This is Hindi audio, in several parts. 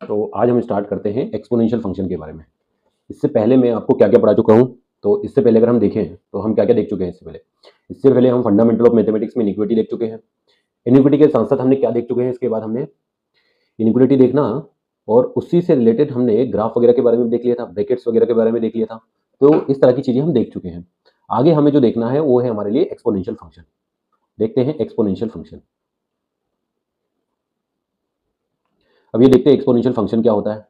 तो आज हम स्टार्ट करते हैं एक्सपोनेंशियल फंक्शन के बारे में। इससे पहले मैं आपको क्या क्या पढ़ा चुका हूँ। तो इससे पहले अगर हम देखें तो हम क्या क्या देख चुके हैं। इससे पहले हम फंडामेंटल ऑफ मैथमेटिक्स में इनिक्विटी देख चुके हैं। इनिक्विटी के साथ साथ हमने क्या देख चुके हैं, इसके बाद हमने इनिक्विटी देखना और उसी से रिलेटेड हमने ग्राफ वगैरह के बारे में देख लिया था, ब्रैकेट्स वगैरह के बारे में देख लिया था। तो इस तरह की चीज़ें हम देख चुके हैं। आगे हमें जो देखना है वो है हमारे लिए एक्सपोनेंशियल फंक्शन। देखते हैं एक्सपोनेंशियल फंक्शन। अब ये देखते हैं एक्सपोनेंशियल फंक्शन क्या होता है।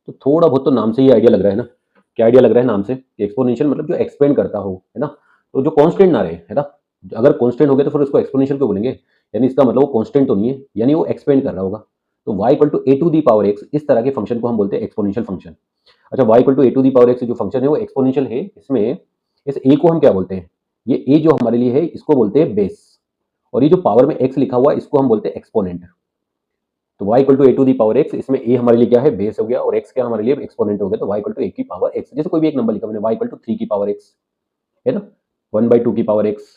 तो थोड़ा बहुत तो नाम से ही आइडिया लग रहा है ना। क्या आइडिया लग रहा है नाम से? एक्सपोनेंशियल मतलब जो एक्सपेंड करता हो, है ना। तो जो कांस्टेंट ना रहे, है ना। अगर कांस्टेंट हो गया तो फिर उसको एक्सपोनेंशियल क्यों बोलेंगे? यानी इसका मतलब वो कांस्टेंट तो नहीं है, यानी वो एक्सपेंड कर रहा होगा। तो y equal to a to the power x, इस तरह के फंक्शन को हम बोलते हैं एक्सपोनेंशियल फंक्शन। अच्छा, y equal to a to the power x जो फंक्शन है वो एक्सपोनेंशियल है। इसमें इस a को हम क्या बोलते हैं? ये a जो हमारे लिए है इसको बोलते हैं बेस, और ये जो पावर में x लिखा हुआ है इसको हम बोलते हैं एक्सपोनेंट। तो y equal to a to the power x, इसमें a हमारे लिए क्या है? बेस हो गया, और x क्या हमारे लिए एक्सपोनेंट हो गया। तो y इक्वल टू ए की पावर एक्स, जैसे कोई भी एक नंबर लिखा मैंने y इक्वल टू 3 की पावर एक्स, है ना, 1/2 की पावर एक्स,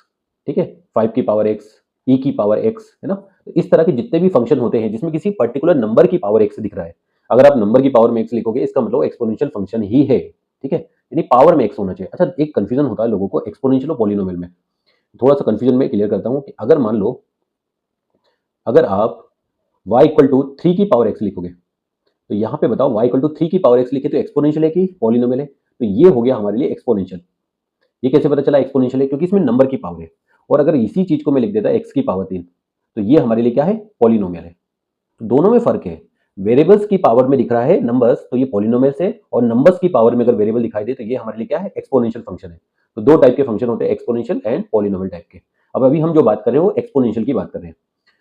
ठीक है, 5 की पावर एक्स, e की पावर एक्स, है ना। तो इस तरह के जितने भी फंक्शन होते हैं जिसमें किसी पर्टिकुलर नंबर की पावर एक्स दिख रहा है, अगर आप नंबर की पावर में एक्स लिखोगे इसका मतलब एक्सपोनेंशियल फंक्शन ही है, ठीक है। यानी पावर में एक्स होना चाहिए। अच्छा, एक कंफ्यूजन होता है लोगों को एक्सपोनेंशियल और पॉलिनोमियल में। थोड़ा सा कंफ्यूजन में क्लियर करता हूं कि अगर मान लो, अगर आप y इक्वल टू 3 की पावर एक्स लिखोगे, तो यहाँ पे बताओ y इक्वल टू 3 की पावर एक्स लिखे तो एक्सपोनेंशियल है कि पॉलिनोमियल है? तो ये हो गया हमारे लिए एक्सपोनेंशियल। ये कैसे पता चला एक्सपोनेंशियल है? क्योंकि इसमें नंबर की पावर है। और अगर इसी चीज को मैं लिख देता x की पावर 3, तो ये हमारे लिए क्या है? पॉलिनोमियल है। तो दोनों में फर्क है। वेरिएबल्स की पावर में दिख रहा है नंबर्स, तो ये पॉलिनोमियल है, और नंबर्स की पावर में अगर वेरिएबल दिखाई दे तो ये हमारे लिए क्या है? एक्सपोनेंशियल फंक्शन है। तो दो टाइप के फंक्शन होते हैं, एक्सपोनेंशियल एंड पॉलिनोमियल टाइप के। अब अभी हम जो बात कर रहे हैं वो एक्सपोनेंशियल की बात कर रहे हैं।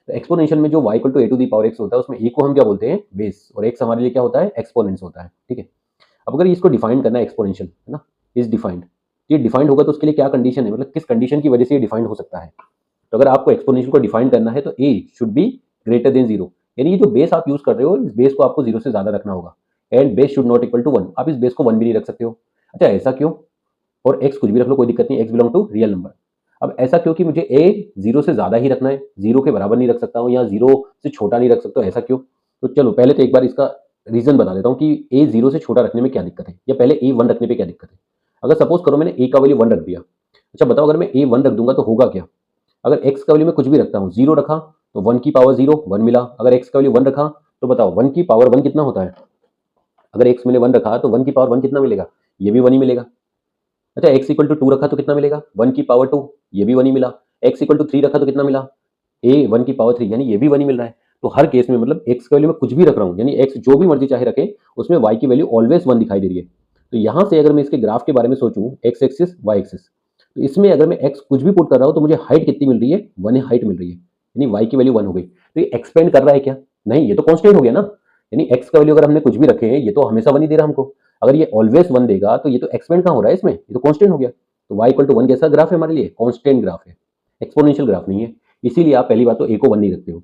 तो एक्सपोनेंशियल में जो y equal to a to the power x होता है उसमें a को हम क्या बोलते हैं? बेस, और x हमारे लिए क्या होता है? एक्सपोनेंट्स होता है, ठीक है। अब अगर इसको डिफाइन करना है एक्सपोनेंशियल, है ना, इज डिफाइंड, ये डिफाइंड होगा तो उसके लिए क्या कंडीशन है, मतलब किस कंडीशन की वजह से ये डिफाइंड हो सकता है। तो अगर आपको एक्सपोनेंशियल को डिफाइन करना है तो a should be greater than 0, यानी ये जो बेस आप यूज कर रहे हो इस बेस को आपको 0 से ज्यादा रखना होगा। And base should not equal to 1, आप इस बेस को 1 भी नहीं रख सकते हो। अच्छा, ऐसा क्यों? और x कुछ भी रख लो, कोई दिक्कत नहीं, x belong to real number. अब ऐसा क्यों कि मुझे a 0 से ज्यादा ही रखना है, 0 के बराबर नहीं रख सकता हूँ या 0 से छोटा नहीं रख सकता, ऐसा क्यों? तो चलो पहले तो एक बार इसका रीजन बता देता हूँ कि a 0 से छोटा रखने में क्या दिक्कत है, या पहले a 1 रखने पे क्या दिक्कत है। अगर सपोज करो मैंने a का वैल्यू 1 रख दिया, अच्छा बताओ अगर मैं a 1 रख दूंगा तो होगा क्या? अगर x का वैल्यू मैं कुछ भी रखता हूँ, 0 रखा तो 1 की पावर 0 1 मिला। अगर x का वैल्यू 1 रखा तो बताओ 1 की पावर 1 कितना होता है? अगर x मैंने 1 रखा तो 1 की पावर 1 कितना मिलेगा? ये भी 1 ही मिलेगा। अच्छा, x इक्वल टू 2 रखा तो कितना मिलेगा? 1 की पावर 2, ये भी 1 ही मिला। x इक्वल टू 3 रखा तो कितना मिला? a 1 की पावर 3, यानी ये भी 1 ही मिल रहा है। तो हर केस में मतलब x का वैल्यू मैं कुछ भी रख रहा हूँ, यानी x जो भी मर्जी चाहे रखे, उसमें y की वैल्यू ऑलवेज 1 दिखाई दे रही है। तो यहाँ से अगर मैं इसके ग्राफ के बारे में सोचूं, x एक्सिस y एक्सिस, तो इसमें अगर मैं x कुछ भी पुट कर रहा हूँ तो मुझे हाइट कितनी मिल रही है? 1 हाइट मिल रही है, यानी y की वैल्यू 1 हो गई। तो ये एक्सपेंड कर रहा है क्या? नहीं, ये तो कांस्टेंट हो गया ना। यानी x का वैल्यू अगर हमने कुछ भी रखे हैं, ये तो हमेशा 1 ही दे रहा हमको। अगर ये ऑलवेज 1 देगा तो ये तो एक्सपेंड कहाँ हो रहा है इसमें? ये तो कांस्टेंट हो गया। तो y इक्वल टू 1 कैसा ग्राफ है हमारे लिए? कांस्टेंट ग्राफ है, एक्सपोनेंशियल ग्राफ नहीं है। इसीलिए आप पहली बात तो a को 1 नहीं रखते हो।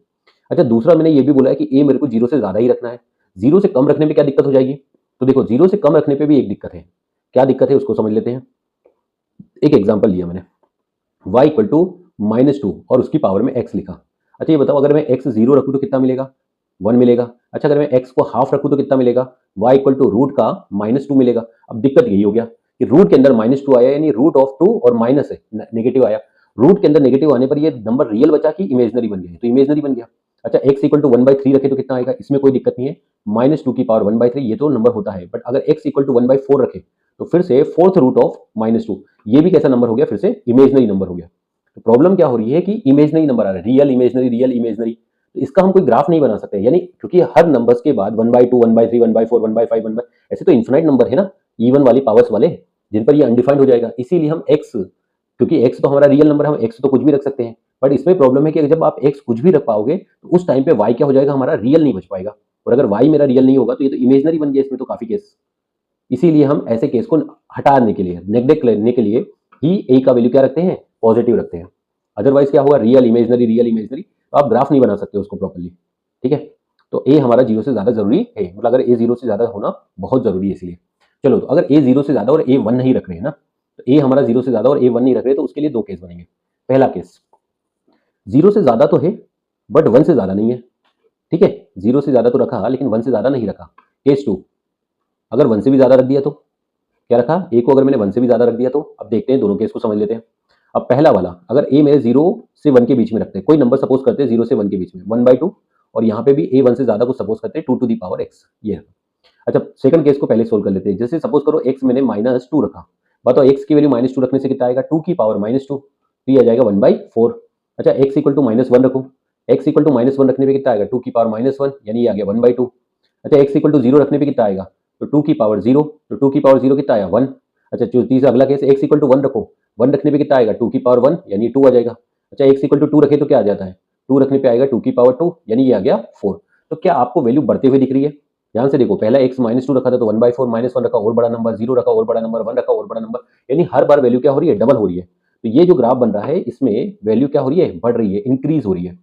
अच्छा, दूसरा मैंने ये भी बोला है कि a मेरे को 0 से ज्यादा ही रखना है। 0 से कम रखने पे क्या दिक्कत हो जाएगी? तो देखो, 0 से कम रखने पे भी एक दिक्कत है। क्या दिक्कत है उसको समझ लेते हैं। एक एग्जांपल लिया मैंने, y इक्वल टू -2 और उसकी पावर में x लिखा। अच्छा, ये बताओ अगर मैं x 0 रखूँ तो कितना मिलेगा? 1 मिलेगा। अच्छा, अगर मैं x को हाफ रखूँ तो कितना मिलेगा? y इक्वल टू रूट का -2 मिलेगा। अब दिक्कत यही हो गया कि रूट के अंदर -2 आया, यानी रूट ऑफ 2 और माइनस है, नेगेटिव आया। रूट के अंदर नेगेटिव आने पर ये नंबर रियल बचा कि इमेजनरी बन गया? तो इमेजनरी बन गया। अच्छा, x इक्वल टू 1/3 रखे तो कितना आएगा? इसमें कोई दिक्कत नहीं है, -2 की पावर 1/3 ये तो नंबर होता है। बट अगर x इक्वल टू 1/4 रखे तो फिर से फोर्थ रूट ऑफ -2, ये भी कैसा नंबर हो गया? फिर से इमेजनरी नंबर हो गया। तो प्रॉब्लम क्या हो रही है कि इमेजनरी नंबर आ रहा है, रियल इमेजनरी। तो इसका हम कोई ग्राफ नहीं बना सकते, यानी क्योंकि हर नंबर्स के बाद 1/2 1/3 1/4 1/5 1, ऐसे तो इन्फिनाइट नंबर है ना, इवन वाली पावर्स वाले, जिन पर ये अनडिफाइंड हो जाएगा। इसीलिए हम x, क्योंकि x तो हमारा रियल नंबर है, हम x तो कुछ भी रख सकते हैं। बट इसमें प्रॉब्लम है कि जब आप x कुछ भी रख पाओगे तो उस टाइम पे y क्या हो जाएगा? हमारा रियल नहीं बच पाएगा। और अगर y मेरा रियल नहीं होगा तो ये तो इमेजनरी बन गया, इसमें तो काफी केस। इसीलिए हम ऐसे केस को हटाने के लिए, नेग्लेक्ट करने के लिए ही a का वैल्यू क्या रखते हैं? पॉजिटिव रखते हैं। अदरवाइज क्या होगा? रियल इमेजनरी, तो आप ग्राफ नहीं बना सकते उसको प्रॉपर्ली, ठीक है। तो a हमारा 0 से ज्यादा जरूरी है, मतलब अगर a 0 से ज्यादा होना बहुत जरूरी है। इसलिए चलो, तो अगर a 0 से ज्यादा और a 1 नहीं रख रहे हैं ना, तो a हमारा 0 से ज्यादा और a 1 नहीं रख रहे, तो उसके लिए दो केस बनेंगे। पहला केस, 0 से ज्यादा तो है बट 1 से ज्यादा नहीं है, ठीक है। 0 से ज्यादा तो रखा लेकिन 1 से ज्यादा नहीं रखा, केस 2, अगर 1 से भी ज़्यादा रख दिया तो क्या रखा, a को अगर मैंने 1 से भी ज़्यादा रख दिया तो अब देखते हैं दोनों केस को समझ लेते हैं। अब पहला वाला, अगर a मेरे 0 से 1 के बीच में रखते हैं, कोई नंबर सपोज करते हैं 0 से 1 के बीच में 1/2, और यहाँ पे भी a 1 से ज़्यादा को सपोज करते हैं 2 टू दी पावर x, ये। अच्छा, सेकंड केस को पहले सोल्व कर लेते हैं। जैसे सपोज करो x मैंने -2 रखा, बताओ x की वैल्यू -2 रखने से कितना आएगा, 2 की पावर -2, तो ये आ जाएगा 1/4। अच्छा, x इक्वल टू -1 रखो, x इक्वल टू -1 रखने पे कितना आएगा, 2 की पावर -1, यानी ये आ गया 1/2। अच्छा, x इक्वल टू 0 रखने पे कितना आएगा, तो 2 की पावर 0, तो 2 की पावर 0 कितना आया, 1। अच्छा, जो तीसरा अगला केस, x इक्वल टू 1 रखो, 1 रखने पे कितना आएगा, 2 की पावर 1, यानी 2 आ जाएगा। अच्छा, x इक्वल टू 2 रखे तो क्या आ जाता है, 2 रखने पे आएगा 2 की पावर 2, यानी ये आ गया 4। तो क्या आपको वैल्यू बढ़ते हुए दिख रही है? ध्यान से देखो, पहला x -2 रखा था तो 1/4, -1 रखा और बड़ा नंबर, 0 रखा और बड़ा नंबर, 1 रखा और बड़ा नंबर, यानी हर बार वैल्यू क्या हो रही है, डबल हो रही है। तो ये जो ग्राफ बन रहा है इसमें वैल्यू क्या हो रही है, बढ़ रही है, इंक्रीज हो रही है।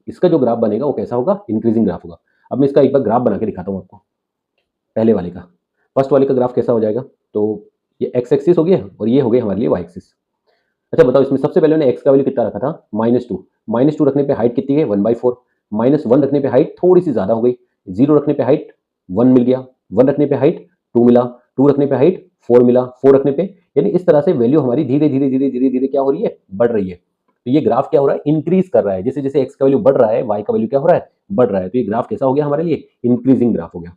इसका जो ग्राफ बनेगा वो कैसा होगा, इंक्रीजिंग ग्राफ होगा। अब मैं इसका एक बार ग्राफ बना के दिखाता हूँ आपको, पहले वाले का। फर्स्ट वाले का ग्राफ कैसा हो जाएगा, तो ये x एक्सिस हो गया और ये हो गया हमारे लिए y एक्सिस। अच्छा बताओ, इसमें सबसे पहले मैंने x का वैल्यू कितना रखा था, -2 रखने पे हाइट कितनी है, 1/4, -1 रखने पे हाइट थोड़ी सी ज्यादा हो गई, 0 रखने पे हाइट 1 मिल गया, 1 रखने पे हाइट 2 मिला, 2 रखने पे हाइट 4 मिला, 4 रखने पे, यानी इस तरह से वैल्यू हमारी धीरे धीरे धीरे धीरे धीरे क्या हो रही है, बढ़ रही है। तो ये ग्राफ क्या हो रहा है, इंक्रीज कर रहा है। जैसे जैसे x का वैल्यू बढ़ रहा है, y का वैल्यू क्या हो रहा है, बढ़ रहा है। तो ये ग्राफ कैसा हो गया हमारे लिए, इंक्रीजिंग ग्राफ हो गया।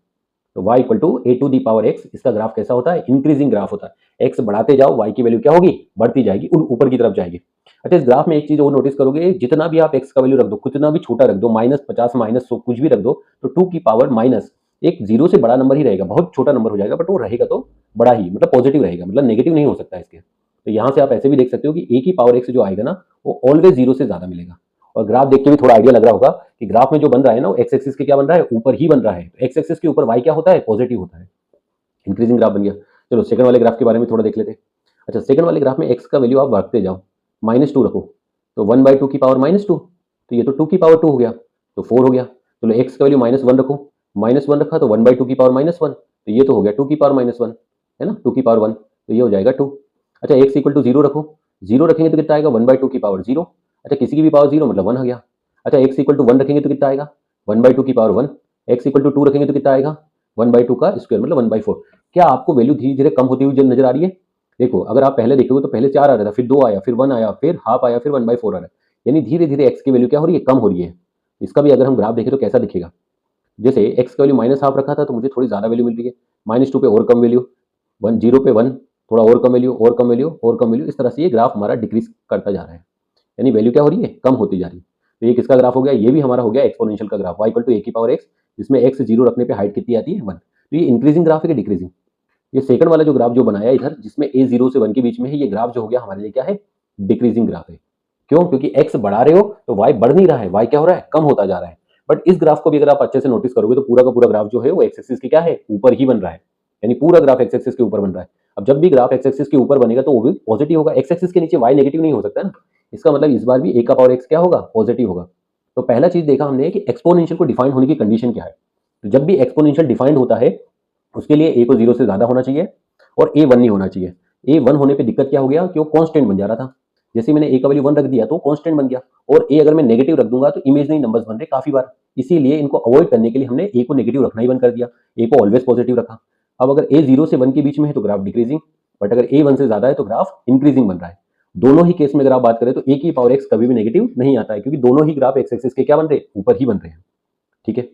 तो y equal to a to the power x, इसका ग्राफ कैसा होता है, इंक्रीजिंग ग्राफ होता है। x बढ़ाते जाओ, y की वैल्यू क्या होगी, बढ़ती जाएगी, ऊपर की तरफ जाएगी। अच्छा, इस ग्राफ में एक चीज और नोटिस करोगे, जितना भी आप x का वैल्यू रख दो, कितना भी छोटा रख दो, -50 -100 कुछ भी रख दो, तो 2 की पावर माइनस एक 0 से बड़ा नंबर ही रहेगा, बहुत छोटा नंबर हो जाएगा, बट वो रहेगा तो बड़ा ही, मतलब पॉजिटिव रहेगा, मतलब नेगेटिव नहीं हो सकता इसके। तो यहाँ से आप ऐसे भी देख सकते हो कि a की पावर x जो आएगा ना, वो ऑलवेज 0 से ज्यादा मिलेगा। और ग्राफ देख के भी थोड़ा आइडिया लग रहा होगा कि ग्राफ में जो बन रहा है ना, वो एक्स एक्सिस के क्या बन रहा है, ऊपर ही बन रहा है। एक्स एक्सिस के ऊपर वाई क्या होता है, पॉजिटिव होता है, इंक्रीजिंग ग्राफ बन गया। चलो सेकंड वाले ग्राफ के बारे में थोड़ा देख लेते हैं। अच्छा, सेकंड वाले ग्राफ में एक्स का वैल्यू आप रखते जाओ, -2 रखो, तो 1/2 की पावर -2, तो ये तो 2 की पावर 2 हो गया, तो 4 हो गया। चलो एक्स का वैल्यू -1 रखो, -1 रखा तो 1/2 की पावर -1, तो ये तो हो गया 2 की पावर -1, है ना, 2 की पावर 1, तो ये हो जाएगा 2। अच्छा, एक्स इक्वल टू 0 रखो, 0 रखेंगे तो कितना आएगा, 1/2 की पावर 0। अच्छा, किसी की भी पावर 0 मतलब 1 आ गया। अच्छा, एक्स इक्वल टू 1 रखेंगे तो कितना आएगा, 1/2 की पावर 1। एक्स इक्वल टू 2 रखेंगे तो कितना आएगा, 1/2 का स्क्वायर मतलब 1/4। क्या आपको वैल्यू धीरे धीरे कम होती हुई नजर आ रही है? देखो, अगर आप पहले देखोगे तो पहले 4 आ रहा था, फिर 2 आया, फिर 1 आया, फिर हाफ आया, फिर 1/4 आ रहा है, यानी धीरे धीरे एक्स की वैल्यू क्या हो रही है, कम हो रही है। इसका भी अगर हम ग्राफ देखें तो कैसा दिखेगा, जैसे एक्स का वैल्यू -1/2 रखा था तो मुझे थोड़ी ज्यादा वैल्यू मिल रही है, -2 पे और कम वैल्यू, 0 पे 1, थोड़ा और कम वैल्यू, और कम वैल्यू, और कम वैल्यू, इस तरह से ये ग्राफ हमारा डिक्रीज करता जा रहा है, यानी वैल्यू क्या हो रही है, कम होती जा रही है। तो ये किसका ग्राफ हो गया, ये भी हमारा हो गया एक्सपोनेंशियल का graph, y equal to a की पावर x, जिसमें x 0 रखने पे हाइट कितनी आती है, 1। तो ये इंक्रीजिंग ग्राफ है कि डिक्रीजिंग? ये सेकंड वाला जो ग्राफ जो बनाया इधर, जिसमें a 0 से 1 के बीच में है, ये ग्राफ जो हो गया हमारे लिए क्या है, डिक्रीजिंग ग्राफ है। क्यों? क्योंकि x बढ़ा रहे हो तो y बढ़ नहीं रहा है, y क्या हो रहा है, कम होता जा रहा है। बट इस ग्राफ को भी अगर आप अच्छे से नोटिस करोगे तो पूरा का पूरा ग्राफ जो है वो एक्स एक्सिस के क्या है, ऊपर ही बन रहा है, यानी पूरा ग्राफ एक्स एक्सिस के ऊपर बन रहा है। अब जब भी ग्राफ एक्स एक्सिस के ऊपर बनेगा तो वो भी पॉजिटिव होगा, एक्स एक्सिस के नीचे y नेगेटिव नहीं हो सकता है ना। इसका मतलब इस बार भी a का पावर x क्या होगा, पॉजिटिव होगा। तो पहला चीज देखा हमने कि एक्सपोनेंशियल को डिफाइन होने की कंडीशन क्या है। तो जब भी एक्सपोनेंशियल डिफाइंड होता है उसके लिए a को 0 से ज्यादा होना चाहिए और a 1 नहीं होना चाहिए। a 1 होने पे दिक्कत क्या हो गया कि वो कांस्टेंट बन जा रहा था। जैसे मैंने a का वैल्यू 1 रख दिया तो कांस्टेंट बन गया, और a अगर मैं नेगेटिव रख दूंगा तो इमेजिनरी नंबर्स बन रहे काफी बार। इसीलिए इनको अवॉइड करने के लिए हमने a को नेगेटिव रखना ही बंद कर दिया, a को ऑलवेज पॉजिटिव रखा। अब अगर a 0 से 1 के बीच में है तो ग्राफ डिक्रीजिंग, बट अगर a 1 से ज्यादा है तो ग्राफ इंक्रीजिंग बन रहा है। दोनों ही केस में अगर आप बात करें तो a की पावर x कभी भी नेगेटिव नहीं आता है, क्योंकि दोनों ही ग्राफ एक्स एक्सिस के क्या बन रहे हैं, ऊपर ही बन रहे हैं। ठीक है,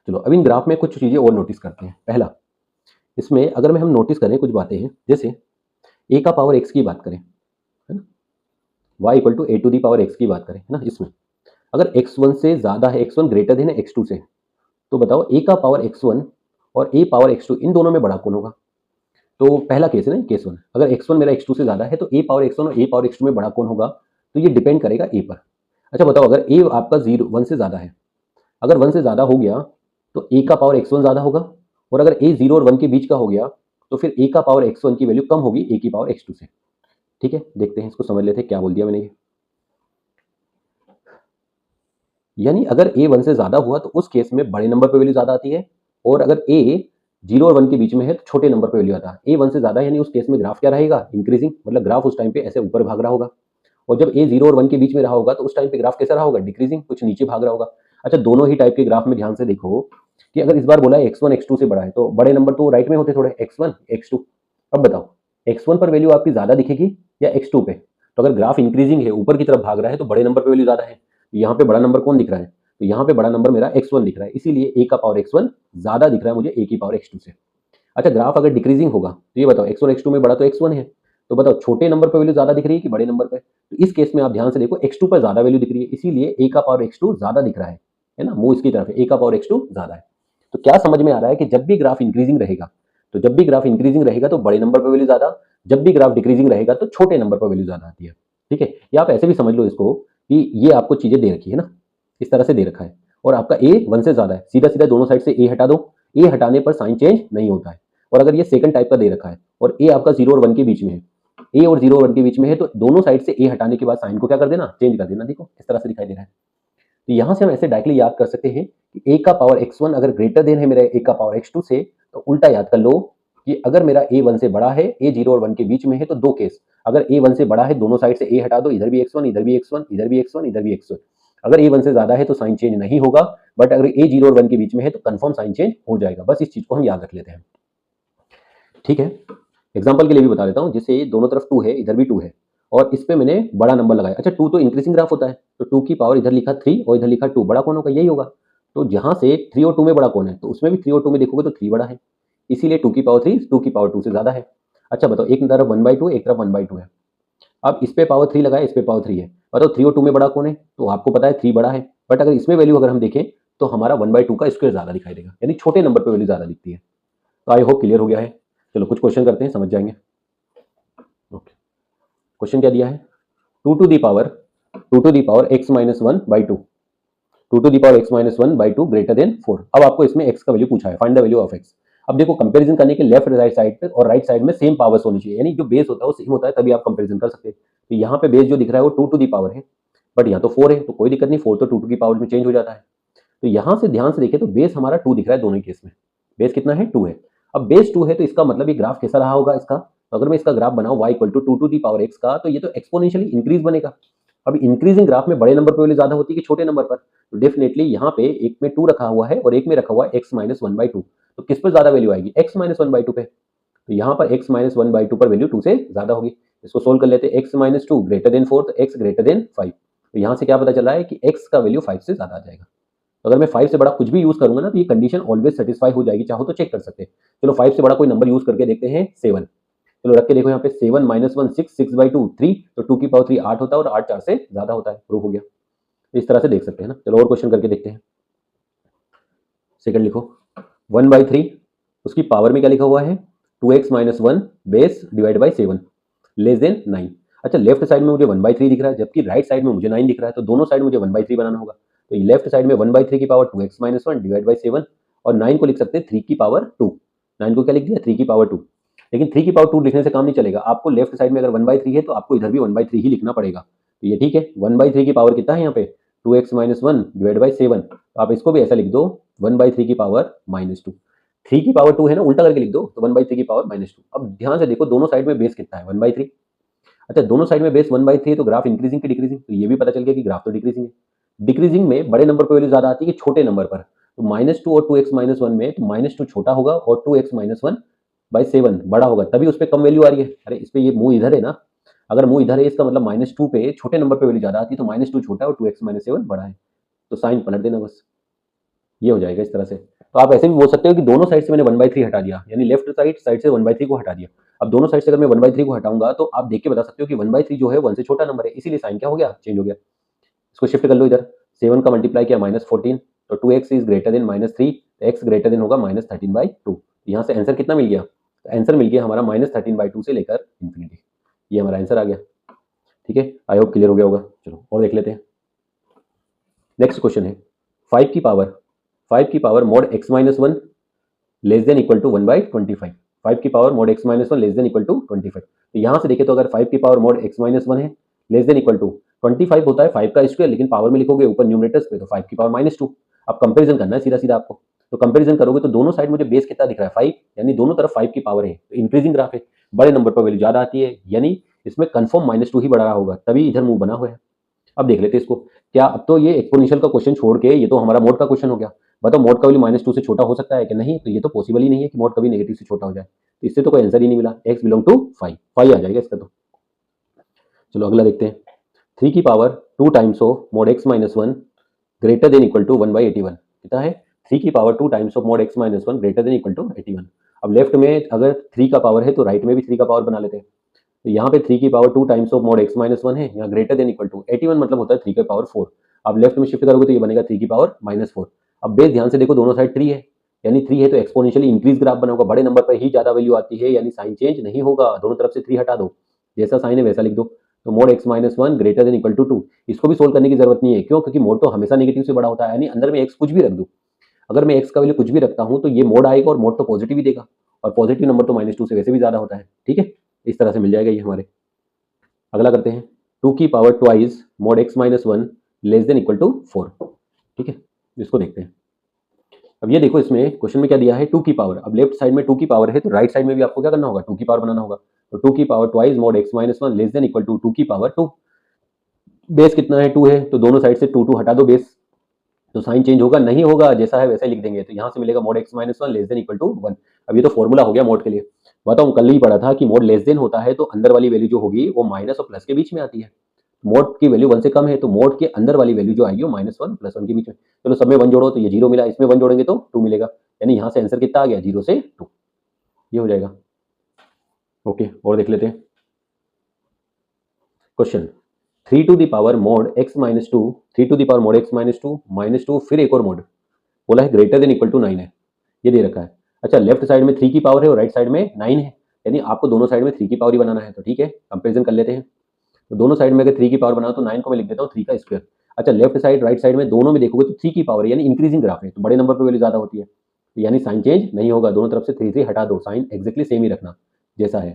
चलो अब इन ग्राफ में कुछ चीजें और नोटिस करते हैं। पहला, इसमें अगर हम नोटिस करें कुछ बातें हैं, जैसे a का पावर x की बात करें, है ना, y equal to a to the power x की बात करें, है ना, इसमें अगर x1 से ज्यादा है, x1 ग्रेटर देन x2 से, तो बताओ a का पावर x1 और a पावर x2 इन दोनों में बड़ा कौन होगा। तो पहला केस है ना, केस 1, अगर x1 मेरा x2 से ज्यादा है तो a पावर x1 और a पावर x2 में बड़ा कौन होगा, तो ये डिपेंड करेगा a पर। अच्छा बताओ, अगर a आपका 1 से ज्यादा है, अगर 1 से ज्यादा हो गया तो a का पावर x1 ज्यादा होगा, और अगर a 0 और 1 के बीच का हो गया तो फिर a का पावर x1 की वैल्यू कम होगी a की पावर x2 से। ठीक है, देखते हैं, इसको समझ लेते हैं क्या बोल दिया मैंने ये। यानी अगर a 1 से ज्यादा हुआ तो उस केस में बड़े नंबर पे वैल्यू ज्यादा आती है, और अगर a 0 और 1 के बीच में है तो छोटे नंबर पे वैल्यू आता है। a 1 से ज्यादा यानी उस केस में ग्राफ क्या रहेगा, इंक्रीजिंग, मतलब ग्राफ उस टाइम पे ऐसे ऊपर भाग रहा होगा। और जब a 0 और 1 के बीच में रहा होगा तो उस टाइम पे ग्राफ कैसा रहा होगा, डिक्रीजिंग, कुछ नीचे भाग रहा होगा। अच्छा, दोनों ही टाइप के ग्राफ में ध्यान से देखो, कि अगर इस बार बोला है x1 x2 से बड़ा है तो बड़े नंबर तो राइट में होते थोड़े, x1 x2। अब बताओ x1 पर वैल्यू आपकी ज्यादा दिखेगी या x2 पे? तो अगर ग्राफ इंक्रीजिंग है, ऊपर की तरफ भाग रहा है, तो बड़े नंबर पे वैल्यू ज्यादा है। तो यहाँ पे बड़ा नंबर कौन दिख रहा है? तो यहाँ पे बड़ा नंबर मेरा x1 दिख रहा है, इसीलिए a का पावर x1 ज्यादा दिख रहा है मुझे a की पावर x2 से। अच्छा, ग्राफ अगर डिक्रीजिंग होगा तो ये बताओ x1 x2 में बड़ा तो x1 है, तो बताओ छोटे नंबर पर वैल्यू ज्यादा दिख रही है कि बड़े नंबर पे? तो इस केस में आप ध्यान से देखो, x2 पर ज्यादा वैल्यू दिख रही है, इसीलिए a का पावर x2 ज्यादा दिख रहा है ना, मुंह इसकी तरफ है, a का पावर x2 ज्यादा है। तो क्या समझ में आ रहा है कि जब भी ग्राफ इंक्रीजिंग रहेगा, तो जब भी ग्राफ इंक्रीजिंग रहेगा तो बड़े नंबर पर वैल्यू ज्यादा, जब भी ग्राफ डिक्रीजिंग रहेगा तो छोटे नंबर पर वैल्यू ज्यादा आती है। ठीक है, या आप ऐसे भी समझ लो इसको कि ये आपको चीजें दे रखी है ना, इस तरह से दे रखा है, और आपका a 1 से ज्यादा है, सीधा सीधा दोनों साइड से a हटा दो, a हटाने पर साइन चेंज नहीं होता है। और अगर ये सेकंड टाइप का दे रखा है और a आपका 0 और 1 के बीच में है, a और 0 और 1 के बीच में है, तो दोनों साइड से a हटाने के बाद साइन को क्या कर देना, चेंज कर देना। देखो इस तरह से दिखाई दे रहा है। तो यहां से हम ऐसे डायरेक्टली याद कर सकते हैं कि a का पावर x1 अगर ग्रेटर देन है मेरा a का पावर x2 से, तो उल्टा याद कर लो कि अगर मेरा a 1 से बड़ा है, a 0 और 1 के बीच में है, तो दो केस, अगर a 1 से बड़ा है, दोनों साइड से a हटा दो, इधर भी x1 इधर भी x1 इधर भी x1 इधर भी x1। अगर a 1 से ज्यादा है तो साइन चेंज नहीं होगा, बट अगर a 0 और 1 के बीच में है तो कंफर्म साइन चेंज हो जाएगा। बस इस चीज को हम याद रख लेते हैं। ठीक है, एग्जाम्पल के लिए भी बता देता हूँ, जिससे दोनों तरफ 2 है, इधर भी 2 है, और इस पे मैंने बड़ा नंबर लगाया। अच्छा, 2 तो इंक्रीजिंग ग्राफ होता है, तो 2 की पावर इधर लिखा 3 और इधर लिखा 2, बड़ा कौन होगा, यही होगा। तो जहां से 3 और 2 में बड़ा कौन है, तो उसमें भी 3 और 2 में देखोगे तो 3 बड़ा है, इसीलिए 2 की पावर 3 2 की पावर 2 से ज्यादा है। अच्छा बताओ, एक तरफ 1/2 एक तरफ 1/2 है, अब इस पे पावर 3 लगाए, इस पे पावर 3 है, बताओ 3 और 2 में बड़ा कौन है, तो आपको पता है 3 बड़ा है, बट अगर इसमें वैल्यू अगर हम देखें तो हमारा 1/2 का स्क्वायर ज्यादा दिखाई देगा, यानी छोटे नंबर पे वैल्यू ज्यादा दिखती है। तो आई होप क्लियर हो गया है। चलो कुछ क्वेश्चन करते हैं, समझ जाएंगे। ओके, क्वेश्चन क्या दिया है, 2 to the power x minus 1/2, 2 to the power x minus 1/2 greater than 4। अब आपको इसमें x का वैल्यू पूछा है, find the value of x। अब देखो, कंपैरिजन करने के लेफ्ट राइट साइड पे और राइट साइड में सेम पावर्स होनी चाहिए, यानी जो बेस होता है वो सेम होता है, तभी आप कंपैरिजन कर सकते हैं। तो यहाँ पे बेस जो दिख रहा है वो 2 टू दी पावर है, बट यहाँ तो 4 है, तो कोई दिक्कत नहीं, 4 तो 2 टू की पावर में चेंज हो जाता है। तो यहाँ से ध्यान से देखें तो बेस हमारा 2 दिख रहा है दोनों केस में, बेस कितना है, 2 है। अब बेस 2 है तो इसका मतलब ये ग्राफ कैसा रहा होगा इसका, तो अगर मैं इसका ग्राफ बनाऊं y equal to 2 to the power x का, तो ये तो एक्सपोनेंशियली इंक्रीज बनेगा। अब इंक्रीजिंग ग्राफ में बड़े नंबर पर वैल्यू ज्यादा होती है कि छोटे नंबर पर, तो डेफिनेटली यहाँ पे एक में 2 रखा हुआ है और एक में रखा हुआ है x माइनस 1/2, तो किस पर ज्यादा वैल्यू आएगी, x माइनस 1/2 पे। तो यहाँ पर x माइनस 1/2 पर वैल्यू 2 से ज्यादा होगी। इसको सोल्व कर लेते हैं, x माइनस 2 ग्रेटर देन 4, तो x ग्रेटर देन 5। तो यहाँ से क्या पता चला है कि x का वैल्यू 5 से ज्यादा आ जाएगा। तो अगर मैं 5 से बड़ा कुछ भी यूज करूंगा ना, तो ये कंडीशन ऑलवेज सेटिस्फाई हो जाएगी, चाहो तो चेक कर सकते हैं। चलो 5 से बड़ा कोई नंबर यूज करके देखते हैं, 7। चलो रख के देखो, यहाँ पे 7 माइनस 1 6, 6/2 3, तो 2 की पावर 3 8 होता है, और 8 4 से ज्यादा होता है, प्रूफ हो गया। इस तरह से देख सकते हैं ना। चलो और क्वेश्चन करके देखते हैं। सेकंड लिखो, 1/3, उसकी पावर में क्या लिखा हुआ है, 2x minus 1 base divide by 7 less than 9। अच्छा, लेफ्ट साइड में मुझे 1/3 दिख रहा है, जबकि राइट साइड में मुझे 9 दिख रहा है, तो दोनों साइड मुझे 1/3 बनाना होगा। तो लेफ्ट साइड में 1/3 की power 2x minus 1 divide by 7, और 9 को लिख सकते हैं 3 की पावर 2। 9 को क्या लिख दिया, 3 की पावर 2। लेकिन 3 की पावर 2 लिखने से काम नहीं चलेगा, आपको लेफ्ट साइड में अगर 1/3 है तो आपको इधर भी 1/3 ही लिखना पड़ेगा। तो ये ठीक है, 1/3 की पावर कितना है यहाँ पे, 2x माइनस 1 डिवाइड बाई 7, तो आप इसको भी ऐसा लिख दो, 1/3 की पावर -2। 3 की पावर 2 है ना, उल्टा करके लिख दो, तो 1/3 की पावर -2। अब ध्यान से देखो, दोनों साइड में बेस कितना है, 1/3। अच्छा, दोनों साइड में बेस 1/3 है, तो ग्राफ इंक्रीजिंग की डिक्रीजिंग, तो ये भी पता चल गया कि ग्राफ तो डिक्रीजिंग है। डिक्रीजिंग में बड़े नंबर पर वैल्यू ज्यादा आती है कि छोटे नंबर पर, तो -2 और 2x माइनस 1 में, तो -2 छोटा होगा और 2x माइनस 1/7 बड़ा होगा, तभी उस पर कम वैल्यू आ रही है। अरे इस पे ये मुंह इधर है ना, अगर मुंह इधर है इसका मतलब -2 पे छोटे नंबर पे वैल्यू ज्यादा आती है, तो -2 छोटा है और 2x माइनस 7 बड़ा है, तो साइन पलट देना बस, ये हो जाएगा इस तरह से। तो आप ऐसे भी बोल सकते हो कि दोनों साइड से मैंने 1/3 हटा दिया, यानी लेफ्ट साइड से 1/3 को हटा दिया। अब दोनों साइड से अगर मैं 1/3 को हटाऊंगा, तो आप देख के बता सकते हो कि 1/3 जो है 1 से छोटा नंबर है, इसीलिए साइन क्या हो गया, चेंज हो गया। इसको शिफ्ट कर लो इधर, 7 का मल्टीप्लाई किया -14, तो 2x इज ग्रेटर देन -3, तो x ग्रेटर देन होगा -13/2। यहाँ से आंसर कितना मिल गया, तो आंसर मिल गया हमारा -13/2 से लेकर इंफिनिटी, ये हमारा आंसर आ गया। ठीक है, आई होप क्लियर हो गया होगा। चलो और देख लेते हैं। नेक्स्ट क्वेश्चन है, 5 की power mod x minus 1 less than equal to 1/25। 5 की power mod x minus 1 less than equal to 25। तो यहाँ से देखें तो अगर 5 की पावर मॉड x माइनस 1 है, लेस देन इक्वल टू 25 होता है 5 का स्क्वायर, लेकिन पावर में लिखोगे ऊपर न्यूमरेटर्स पे, तो 5 की पावर -2। अब कंपेरिजन करना है सीधा सीधा आपको, तो कंपेरिजन करोगे तो दोनों साइड मुझे बेस कितना दिख रहा है, 5, यानी दोनों तरफ 5 की पावर है, तो इंक्रीजिंग ग्राफ है, बड़े नंबर पर वैल्यू ज्यादा आती है, यानी इसमें कंफर्म -2 ही बढ़ा रहा होगा, तभी इधर मुंह बना हुआ है। अब देख लेते हैं इसको क्या, अब तो ये एक्सपोनेंशियल का क्वेश्चन छोड़ के ये तो हमारा मोड का क्वेश्चन हो गया। बताओ मोड का वैल्यू -2 से छोटा हो सकता है कि नहीं? तो ये तो पॉसिबल ही नहीं है कि मोड कभी नेगेटिव से छोटा हो जाए, तो इससे तो कोई आंसर ही नहीं मिला। x बिलोंग टू 5 5 आ जाएगा इसका तो। चलो अगला देखते हैं। 3 की power 2 times of mod x minus 1 greater than equal to 1/81 कितना है? 3 की power 2 times of mod x minus 1 greater than equal to 81। अब लेफ्ट में अगर 3 का पावर है तो राइट में भी 3 का पावर बना लेते हैं। तो यहाँ पे 3 की power 2 times of mod x minus 1 है, यहाँ ग्रेटर देन इक्वल टू 81 मतलब होता है 3 की पावर 4। अब लेफ्ट में शिफ्ट करोगे तो ये बनेगा 3 की पावर -4। अब बेस ध्यान से देखो, दोनों साइड 3 है, यानी 3 है तो एक्सपोनेंशियली इंक्रीज ग्राफ बना होगा, बड़े नंबर पर ही ज्यादा वैल्यू आती है, यानी साइन चेंज नहीं होगा, दोनों तरफ से 3 हटा दो, जैसा साइन है वैसा लिख दो। तो mod x minus 1 greater than equal to 2, इसको भी सोल्व करने की जरूरत नहीं है, क्यों? क्योंकि मोड तो हमेशा नेगेटिव से बड़ा होता है, यानी अंदर में x कुछ भी रख दूं, अगर मैं x का वैल्यू कुछ भी रखता हूं तो ये मोड आएगा और मोड तो पॉजिटिव ही देगा, और पॉजिटिव नंबर तो -2 से वैसे भी ज्यादा होता है। ठीक है, इस तरह से मिल जाएगा ये हमारे। अगला करते हैं। 2 की power twice mod x minus 1 less than equal to 4। ठीक है, इसको देखते हैं। अब ये देखो, इसमें क्वेश्चन में क्या दिया है? 2 की पावर। अब लेफ्ट साइड में 2 की पावर है तो राइट साइड में भी आपको क्या करना होगा? 2 की पावर बनाना होगा। तो 2 की power twice mod x minus 1 less than equal to 2 की पावर 2। बेस कितना है? 2 है, तो दोनों साइड से 2 हटा दो बेस, तो साइन चेंज होगा नहीं होगा, जैसा है वैसा ही लिख देंगे। तो यहाँ से मिलेगा mod x minus 1 less than equal to 1। अब ये तो फॉर्मूला हो गया मोड के लिए। बताओ, कल ही पढ़ा था कि मोड लेस देन होता है तो अंदर वाली वैल्यू जो होगी वो माइनस और प्लस के बीच में आती है। मोड की वैल्यू 1 से कम है तो मोड के अंदर वाली वैल्यू जो आएगी वो -1 +1 के बीच में। चलो सब में 1 जोड़ो तो ये 0 मिला, इसमें 1 जोड़ेंगे तो 2 मिलेगा, यानी यहाँ से आंसर कितना आ गया? 0 से 2, ये हो जाएगा। ओके, और देख लेते हैं question. 3 to the power mod x minus 2, 3 to the power mod x minus 2 -2, फिर एक और मोड बोला है ग्रेटर देन इक्वल टू 9 है, ये दे रखा है। अच्छा, लेफ्ट साइड में 3 की पावर है और राइट साइड में 9 है, यानी आपको दोनों साइड में 3 की पावर ही बनाना है। तो ठीक है, कंपेरिजन कर लेते हैं। तो दोनों साइड में अगर 3 की पावर बनाओ तो 9 को मैं लिख देता हूँ 3 का स्क्वायर। अच्छा, लेफ्ट साइड राइट साइड में दोनों में देखोगे तो 3 की पावर यानी इंक्रीजिंग ग्राफ है, तो बड़े नंबर पर वैल्यू ज्यादा होती है, तो यानी साइन चेंज नहीं होगा, दोनों तरफ से 3 हटा दो, साइन एक्जेक्टली सेम ही रखना जैसा है।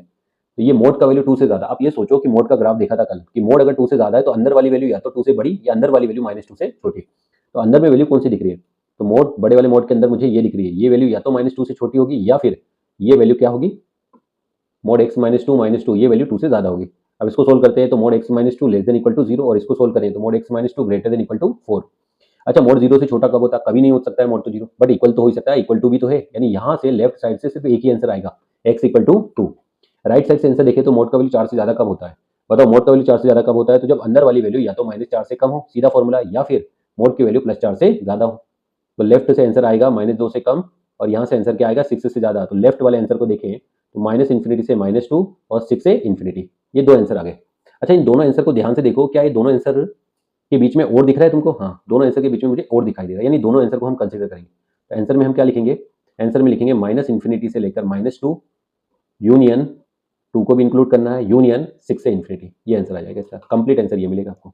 तो ये मोड का वैल्यू 2 से ज्यादा। आप ये सोचो कि मोड का ग्राफ देखा था कल कि मोड अगर 2 से ज्यादा है तो अंदर वाली वैल्यू या तो 2 से बड़ी या अंदर वाली वैल्यू -2 से छोटी। तो अंदर में वैल्यू कौन सी दिख रही है? तो मोड, बड़े वाले मोड के अंदर मुझे ये दिख रही है, ये वैल्यू या तो -2 से छोटी होगी या फिर ये वैल्यू क्या होगी? मोड x -2 ये वैल्यू 2 से ज्यादा होगी। अब इसको सोल्व करते हैं तो mod x -2 less than equal to 0, और इसको सोल्व करें तो mod x -2 greater than equal to 4। अच्छा, मोड 0 से छोटा कब होता है? कभी नहीं हो सकता है मोड तो 0, बट इक्वल तो हो ही सकता है, इक्वल टू भी तो है, यानी यहाँ से लेफ्ट साइड से सिर्फ एक ही आंसर आएगा, x equal to 2। Right side से आंसर देखें तो मोड का वैल्यू 4 से ज्यादा कब होता है? बताओ, मोड का वैल्यू 4 से ज्यादा कब होता है? तो जब अंदर वाली वैल्यू या तो -4 से कम हो, सीधा फॉर्मूला, या फिर मोड की वैल्यू +4 से ज्यादा हो। तो लेफ्ट से आंसर आएगा -2 से कम, और यहाँ से आंसर क्या आएगा? 6 से ज्यादा। तो लेफ्ट वाले आंसर को देखें तो -∞ से -2 और 6 से इन्फिनिटी, ये दो आंसर आ गए। अच्छा, इन दोनों आंसर को ध्यान से देखो, क्या ये दोनों आंसर के बीच में और दिख रहा है तुमको? हाँ, दोनों आंसर के बीच में मुझे और दिखाई दे रहा है, यानी दोनों आंसर को हम कंसीडर करेंगे। तो आंसर में हम क्या लिखेंगे? आंसर में लिखेंगे -∞ से लेकर -2 यूनियन 2 को भी इंक्लूड करना है, यूनियन 6 से इन्फिनिटी, ये आंसर आ जाएगा इसका। कंप्लीट आंसर ये मिलेगा आपको।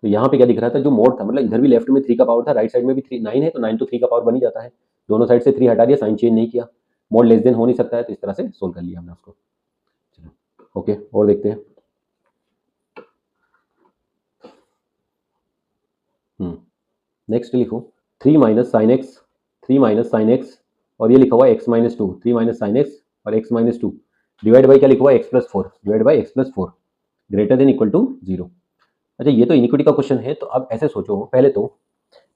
तो यहाँ पे क्या दिख रहा था? जो मोड था, मतलब इधर भी लेफ्ट में 3 का पावर था, राइट साइड में भी 3 9 है, तो 9 तो 3 का पावर बन ही जाता है, दोनों साइड से 3 हटा दिया, साइन चेंज नहीं किया, मोड लेस देन हो नहीं सकता है, तो इस तरह से सोल्व कर लिया हमने उसको। चलो ओके, और देखते हैं। नेक्स्ट लिखो 3 minus sine x, 3 minus sine x, और ये लिखा हुआ है x minus 2, 3 minus sine x और x माइनस 2 डिवाइड बाई क्या लिखा हुआ है? x+4 divide by x+4 greater than equal to 0। अच्छा, ये तो इनिक्विटी का क्वेश्चन है, तो अब ऐसे सोचो पहले तो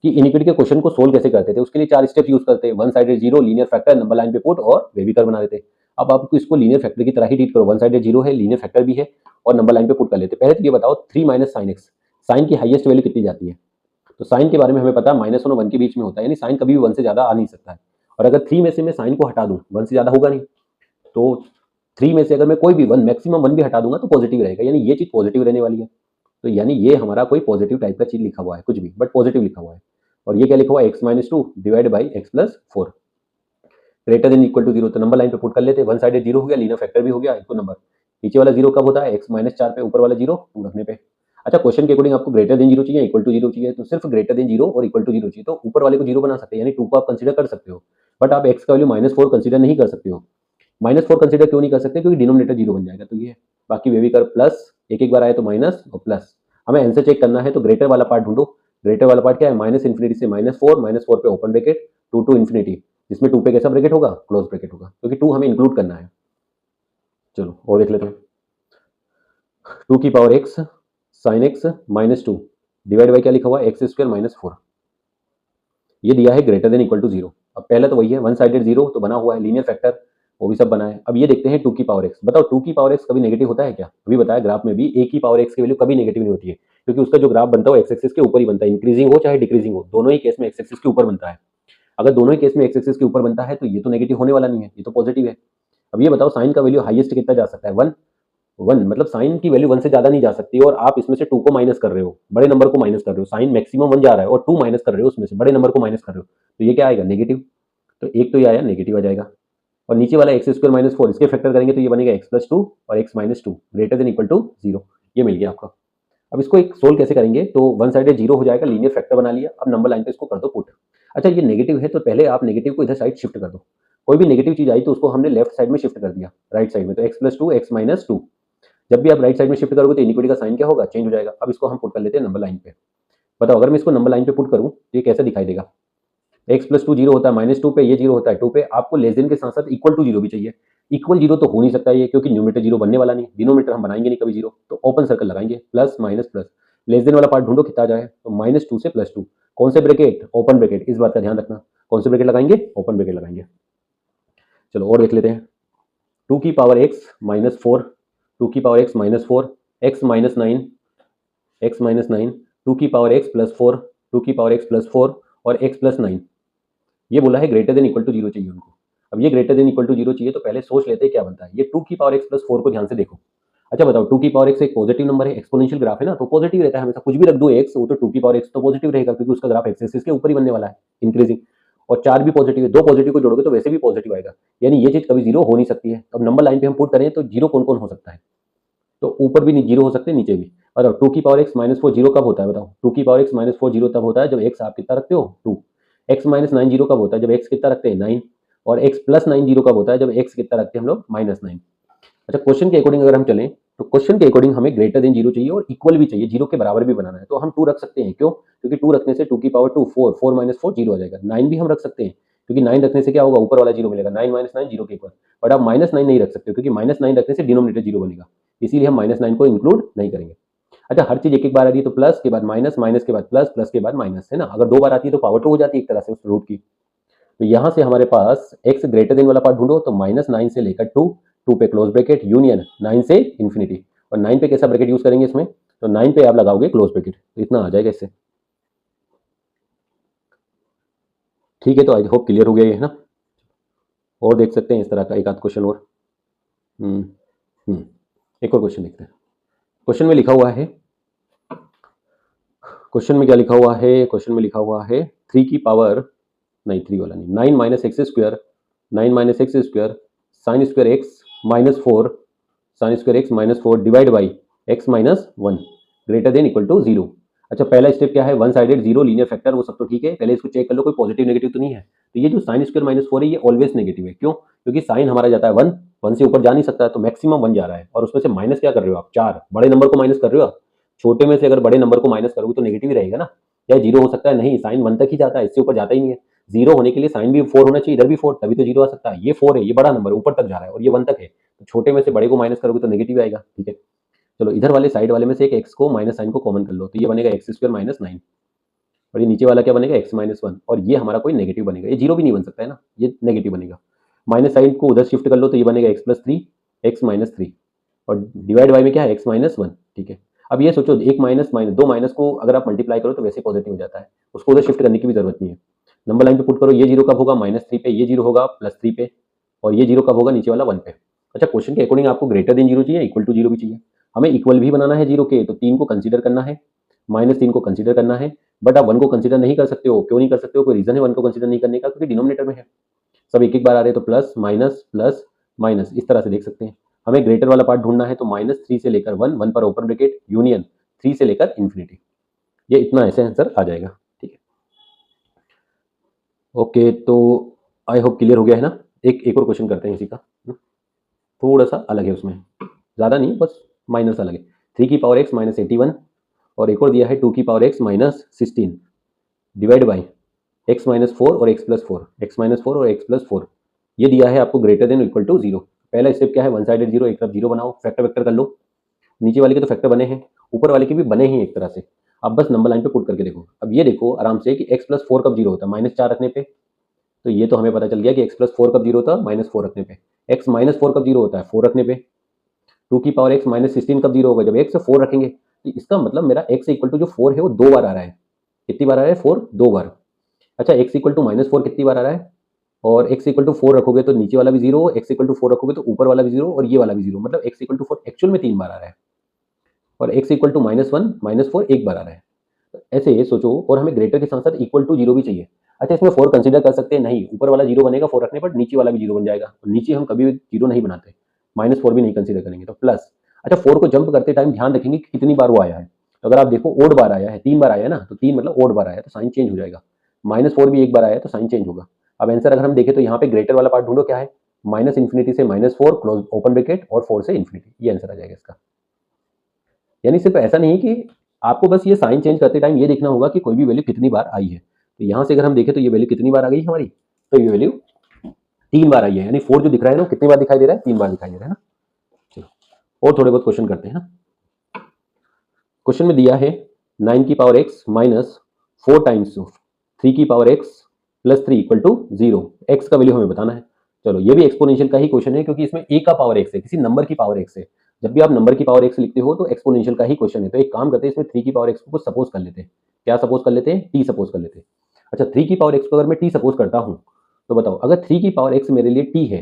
कि इनिक्विटी के क्वेश्चन को सोल्व कैसे करते थे। उसके लिए 4 स्टेप यूज करते हैं, one sided zero, linear factor, number line पे पुट और वेवी कर्व बना देते। अब आपको इसको लीनियर फैक्टर की तरह ही ट्रीट करो, वन साइडेड जीरो है, लीनियर फैक्टर भी है, और नंबर लाइन पे पुट कर लेते। पहले तो ये बताओ 3 माइनस साइन एक्स, साइन की हाईएस्ट वैल्यू कितनी जाती है? तो साइन के बारे में हमें पता है -1 और 1 के बीच में होता है, यानी साइन कभी भी 1 से ज्यादा आ नहीं सकता है। और अगर 3 में से मैं साइन को हटा दूं, 1 से ज्यादा होगा नहीं, तो 3 में से अगर मैं कोई भी 1, मैक्सिमम 1 भी हटा दूंगा तो पॉजिटिव रहेगा, यानी ये चीज पॉजिटिव रहने वाली है। तो यानी ये हमारा कोई पॉजिटिव टाइप का चीज लिखा हुआ है, कुछ भी बट पॉजिटिव लिखा हुआ है। और ये क्या लिखा हुआ है? x-2 divide by x+4 greater than equal to 0। तो नंबर लाइन पे पुट कर लेते हैं, वन साइडेड जीरो हो गया, लीनियर फैक्टर भी हो गया, इनको नंबर। नीचे वाला जीरो कब होता है? x-4 पे, ऊपर वाला जीरो 2 रखने पे। अच्छा, क्वेश्चन के अकॉर्डिंग आपको ग्रेटर देन जीरो चाहिए, इक्वल टू जीरो चाहिए, तो सिर्फ ग्रेटर देन जीरो और इक्वल टू जीरो चाहिए, तो ऊपर वाले को जीरो बना सकते हैं, यानी 2 को आप कंसीडर कर सकते हो, बट आप x का वैल्यू -4 कंसीडर नहीं कर सकते हो। -4 कंसीडर क्यों नहीं कर सकते? क्योंकि डिनोमिनेटर जीरो बन जाएगा, तो ये है। बाकी वेवी कर्व प्लस, एक बार आए तो माइनस और प्लस। हमें आंसर चेक करना है तो ग्रेटर वाला पार्ट ढूंढो। ग्रेटर वाला पार्ट क्या है? -∞ से -4 पे ओपन ब्रैकेट, 2 टू इन्फिनिटी, जिसमें 2 पे कैसा ब्रैकेट होगा? क्लोज ब्रैकेट होगा, क्योंकि 2 हमें इंक्लूड करना है। चलो और देख लेते हैं। 2 की power x sine x -2 divide by क्या लिखा हुआ है? x² -4। ये दिया है ग्रेटर देन इक्वल टू 0। अब पहला तो वही है, वन साइडेड 0 तो बना हुआ है, लीनियर फैक्टर वो भी सब बना है। अब ये देखते हैं 2 की पावर x। बताओ 2 की पावर x कभी नेगेटिव होता है क्या? अभी बताया ग्राफ में भी a की पावर x की वैल्यू कभी नेगेटिव नहीं होती है, क्योंकि उसका जो ग्राफ बनता है वो एक्स एक्सिस के ऊपर ही बनता है, इंक्रीजिंग हो चाहे डिक्रीजिंग हो, दोनों ही केस में एक्स एक्सिस के ऊपर बनता है। अगर दोनों ही केस में एक्स एक्सिस के ऊपर बनता है तो ये तो नेगेटिव होने वाला नहीं है, ये तो पॉजिटिव है। अब ये बताओ साइन का वैल्यू हाईएस्ट कितना जा सकता है? 1। 1 मतलब साइन की वैल्यू 1 से ज्यादा नहीं जा सकती, और आप इसमें से 2 को माइनस कर रहे हो, बड़े नंबर को माइनस कर रहे हो। साइन मैक्सिमम 1 जा रहा है और 2 माइनस कर रहे हो, उसमें से बड़े नंबर को माइनस कर रहे हो, तो ये क्या आएगा? नेगेटिव। तो एक तो ये आया नेगेटिव आ जाएगा। और नीचे वाला एक्स स्क्वायर माइनस 4, इसके फैक्टर करेंगे तो ये बनेगा एक्स प्लस 2 और x minus 2 greater than equal to 0। ये मिल गया आपका। अब इसको एक सोल्व कैसे करेंगे? तो वन साइडेड 0 हो जाएगा, लीनियर फैक्टर बना लिया। अब नंबर लाइन पे इसको कर दो पुट। अच्छा ये नेगेटिव है तो पहले आप नेगेटिव को इधर साइड शिफ्ट कर दो। कोई भी नेगेटिव चीज आई तो उसको हमने लेफ्ट साइड में शिफ्ट कर दिया, राइट साइड में, तो एक्स प्लस 2 एक्स माइनस 2। जब भी आप राइट साइड में शिफ्ट करोगे तो इनिक्विटी का साइन क्या होगा? चेंज हो जाएगा। अब इसको हम पुट कर लेते हैं नंबर लाइन पे। बताओ अगर मैं इसको नंबर लाइन पे पुट करूं तो ये कैसे दिखाई देगा? एक्स प्लस 2 जीरो होता है, माइनस 2 पे ये जीरो होता है 2 पे। आपको लेस देन के साथ साथ इक्वल टू जीरो भी चाहिए। इक्वल जीरो तो हो नहीं सकता ये, क्योंकि न्यूमरेटर जीरो बनने वाला नहीं, डिनोमिनेटर हम बनाएंगे नहीं कभी जीरो, तो ओपन सर्कल लगाएंगे, plus minus plus. Less than वाला पार्ट ढूंढो कितना आ जाए, तो माइनस 2 से प्लस 2। कौन से ब्रैकेट? ओपन ब्रैकेट, इस बात का ध्यान रखना। कौन से ब्रैकेट लगाएंगे? ओपन ब्रैकेट लगाएंगे। चलो और देख लेते हैं। 2 की पावर एक्स माइनस 4, 2 की power x minus 4, x minus 9, x minus 9, 2 की पावर एक्स प्लस 4, 2 की पावर एक्स प्लस 4 और एक्स प्लस 9। ये बोला है ग्रेटर देन इक्वल टू 0 चाहिए उनको। अब ये ग्रेटर देन इक्वल टू 0 चाहिए तो पहले सोच लेते हैं क्या बनता है। ये 2 की पावर एक्स प्लस 4 को ध्यान से देखो। अच्छा बताओ 2 की पावर एक्स एक पॉजिटिव नंबर है, एक्सपोनेंशियल ग्राफ है ना, तो पॉजिटिव रहता है हमेशा। कुछ भी रख दो एक्स, वो तो 2 की पावर एक्स तो पॉजिटिव रहेगा, क्योंकि उसका ग्राफ एक्स एक्सिस के ऊपर ही बनने वाला है, इंक्रीजिंग। और 4 भी पॉजिटिव है, दो पॉजिटिव को जोड़ोगे तो वैसे भी पॉजिटिव आएगा, यानी ये चीज कभी जीरो हो नहीं सकती है। अब नंबर लाइन पे हम पुट करें तो जीरो कौन कौन हो सकता है? तो ऊपर भी जीरो हो सकते हैं, नीचे भी। बताओ 2 की पावर एक्स माइनस 4 जीरो कब होता है? बताओ 2 की पावर एक्स माइनस 4 जीरो तब होता है जब एक्स आप कितना रखते हो? 2। एक्स माइनस 9 जीरो कब होता है? जब एक्स कितना रखते हैं? 9। और एक्स प्लस 9 जीरो कब होता है? जब एक्स कितना रखते हैं हम लोग? माइनस 9। अच्छा क्वेश्चन के अकॉर्डिंग अगर हम चलें तो क्वेश्चन के अकॉर्डिंग हमें ग्रेटर देन जीरो चाहिए और इक्वल भी चाहिए, जीरो के बराबर भी बनाना है, तो हम 2 रख सकते हैं। क्यों? क्योंकि 2 रखने से 2 की पावर 2 4, 4 माइनस 4 जीरो आ जाएगा। 9 भी हम रख सकते हैं, क्योंकि 9 रखने से क्या होगा? ऊपर वाला जीरो मिलेगा, 9 माइनस 9 जीरो के इक्वल। बट आप माइनस 9 नहीं रख सकते, क्योंकि माइनस 9 रखने से डिनोमिनेटर जीरो बनेगा, इसीलिए हम माइनस 9 को इंक्लूड नहीं करेंगे। अच्छा हर चीज एक एक बार आ रही है तो प्लस के बाद माइनस, माइनस के बाद प्लस, प्लस के बाद माइनस, है ना। अगर 2 बार आती है तो पावर 2 हो जाती है एक तरह से उस रूट की। तो यहाँ से हमारे पास x ग्रेटर देन वाला पार्ट ढूंढो, तो माइनस 9 से लेकर 2, 2 पे क्लोज ब्रैकेट यूनियन 9 से इन्फिनिटी। और 9 पे कैसा ब्रैकेट यूज करेंगे इसमें? तो 9 पे आप लगाओगे क्लोज ब्रैकेट, तो इतना आ जाएगा इससे। ठीक है, तो आई होप क्लियर हो गया ये, है ना। और देख सकते हैं इस तरह का एक आध क्वेश्चन और। हम्म हम्म एक और क्वेश्चन देखते हैं। क्वेश्चन में लिखा हुआ है, क्वेश्चन में क्या लिखा हुआ है? क्वेश्चन में लिखा हुआ है 3 की पावर, नहीं 3 वाला नहीं, 9 minus x square, 9 minus x square sine square x minus 4, sine square x minus 4 divide by x minus 1 greater than equal to 0। अच्छा पहला स्टेप क्या है? वन साइडेड 0 लीनियर फैक्टर, वो सब तो ठीक है, पहले इसको चेक कर लो कोई पॉजिटिव नेगेटिव तो नहीं है। तो ये जो साइन स्क्वायर माइनस 4 है ये ऑलवेज नेगेटिव है। क्यों? क्योंकि साइन हमारा जाता है 1, 1 से ऊपर जा नहीं सकता, तो मैक्सिमम 1 जा रहा है, और उसमें से माइनस क्या कर रहे हो आप? 4 बड़े नंबर को माइनस कर रहे हो आप। छोटे में से अगर बड़े नंबर को माइनस करोगे तो नेगेटिव ही रहेगा ना, या जीरो हो सकता है? नहीं, साइन 1 तक ही जाता है, इससे ऊपर जाता ही नहीं है। जीरो होने के लिए साइन भी 4 होना चाहिए, इधर भी 4, तभी तो जीरो आ सकता है। ये 4 है, ये बड़ा नंबर ऊपर तक जा रहा है, और ये 1 तक है, तो छोटे में से बड़े को माइनस करोगे तो नेगेटिव आएगा। ठीक है, चलो इधर वाले साइड वाले में से एक एक्स को माइनस साइन को कॉमन कर लो, तो ये बनेगा एक्स स्क्वायर माइनस 9, और ये नीचे वाला क्या बनेगा? एक्स माइनस 1, और ये हमारा कोई नेगेटिव बनेगा, ये जीरो भी नहीं बन सकता है ना, ये नेगेटिव बनेगा। माइनस साइन को उधर शिफ्ट कर लो तो ये बनेगा एक्स प्लस 3, एक्स माइनस 3, और डिवाइड बाई में क्या है? X minus 1। ठीक है, अब ये सोचो एक माइनस माइनस, दो माइनस को अगर आप मल्टीप्लाई करो तो वैसे पॉजिटिव हो जाता है, उसको उधर शिफ्ट करने की भी जरूरत नहीं है। नंबर लाइन पे पुट करो, ये जीरो कब होगा? माइनस 3 पे, ये जीरो होगा प्लस 3 पे, और ये जीरो कब होगा? नीचे वाला 1 पे। अच्छा क्वेश्चन के अकॉर्डिंग आपको ग्रेटर देन जीरो चाहिए, इक्वल टू जीरो भी चाहिए। हमें इक्वल भी बनाना है जीरो के, तो 3 को कंसीडर करना है, माइनस 3 को कंसीडर करना है। बट आप 1 को कंसीडर नहीं कर सकते हो, क्यों नहीं कर सकते हो? कोई रीजन है 1 को कंसीडर नहीं करने का? क्योंकि डिनोमिनेटर में है, सब एक एक बार आ रहे हैं, तो प्लस माइनस माइनस इस तरह से देख सकते हैं। हमें ग्रेटर वाला पार्ट ढूंढना है, तो माइनस 3 से लेकर 1, 1 पर ओपन ब्रैकेट यूनियन 3 से लेकर इन्फिनिटी, ये इतना ऐसे आंसर आ जाएगा। ठीक है, ओके, तो आई होप क्लियर हो गया है ना। एक और क्वेश्चन करते हैं इसी का, थोड़ा सा अलग है, उसमें ज़्यादा नहीं, बस माइनर सा अलग है। 3 की पावर एक्स माइनस 81, और एक और दिया है 2 की power x minus 16 divide by x minus 4 और एक्स प्लस 4, एक्स माइनस 4 और एक्स प्लस 4, ये दिया है आपको ग्रेटर देन इक्वल टू 0। पहला स्टेप क्या है? वन साइडेड 0, एक तरफ 0 बनाओ, फैक्टर वेक्टर कर लो। नीचे वाले के तो फैक्टर बने हैं, ऊपर वाले के भी बने ही एक तरह से। आप बस नंबर लाइन पे पुट करके देखो। अब ये देखो आराम से कि x प्लस 4 कब जीरो होता है, -4 रखने पे। तो ये तो हमें पता चल गया कि x प्लस 4 कब जीरो होता है, -4 रखने पे। x माइनस 4 कब जीरो होता है, 4 रखने पे। 2 की पावर x माइनस 16 कब जीरो होगा, जब x 4 रखेंगे। तो इसका मतलब मेरा x इक्वल टू जो 4 है वो 2 बार आ रहा है। कितनी बार आ रहा है, 4 2 बार। अच्छा, x इक्वल टू -4 कितनी बार आ रहा है, और x इक्वल टू 4 रखोगे तो नीचे वाला भी जीरो, x इक्वल टू 4 रखोगे तो ऊपर वाला भी जीरो, और ये वाला भी जीरो। मतलब x इक्वल टू 4 एक्चुअल में 3 बार आ रहा है, और x इक्वल टू -1 -4 एक बार आ रहा है। तो ऐसे ये सोचो, और हमें ग्रेटर के साथ साथ इक्वल टू जीरो भी चाहिए। अच्छा, इसमें 4 कंसीडर कर सकते हैं, नहीं, ऊपर वाला जीरो बनेगा 4 रखने पर, नीचे वाला भी जीरो बन जाएगा। और नीचे हम कभी भी जीरो नहीं बनाते, -4 भी नहीं कंसीडर करेंगे, तो प्लस। अच्छा, 4 को जंप करते टाइम ध्यान रखेंगे कि कितनी बार वो आया है। तो अगर आप देखो ओड बार आया है, 3 बार आया है ना, तो 3 मतलब ओड बार आया है, तो साइन चेंज हो जाएगा। -4 भी एक बार आया है तो साइन चेंज होगा। अब आंसर अगर हम देखें तो यहाँ पे ग्रेटर वाला पार्ट ढूंढो, क्या है, -इन्फिनिटी से -4 क्लोज ओपन ब्रैकेट और 4 से इन्फिनिटी, ये आंसर आ जाएगा इसका। यानी सिर्फ ऐसा नहीं कि आपको बस ये साइन चेंज करते टाइम ये देखना होगा कि कोई भी वैल्यू कितनी बार आई है। तो यहाँ से अगर हम देखें तो ये वैल्यू कितनी बार आ गई हमारी, तो ये वैल्यू 3 बार आई है। यानी 4 जो दिख रहा है ना, कितनी बार दिखाई दे रहा है, 3 बार दिखाई दे रहा है ना। चलो और थोड़े बहुत क्वेश्चन करते हैं ना। क्वेश्चन में दिया है 9 की पावर x माइनस 4 टाइम्स 3 की power x plus 3 equal to 0। x का वैल्यू हमें बताना है। चलो, ये भी एक्सपोनेंशियल का ही क्वेश्चन है, क्योंकि इसमें a का पावर x है, किसी नंबर की पावर x है। जब भी आप नंबर की पावर x लिखते हो तो एक्सपोनेंशियल का ही क्वेश्चन है। तो एक काम करते हैं, इसमें 3 की पावर x को सपोज कर लेते हैं। क्या सपोज कर लेते हैं, t सपोज कर लेते हैं। अच्छा, 3 की पावर x को अगर मैं t सपोज करता हूँ, तो बताओ, अगर 3 की पावर x मेरे लिए t है,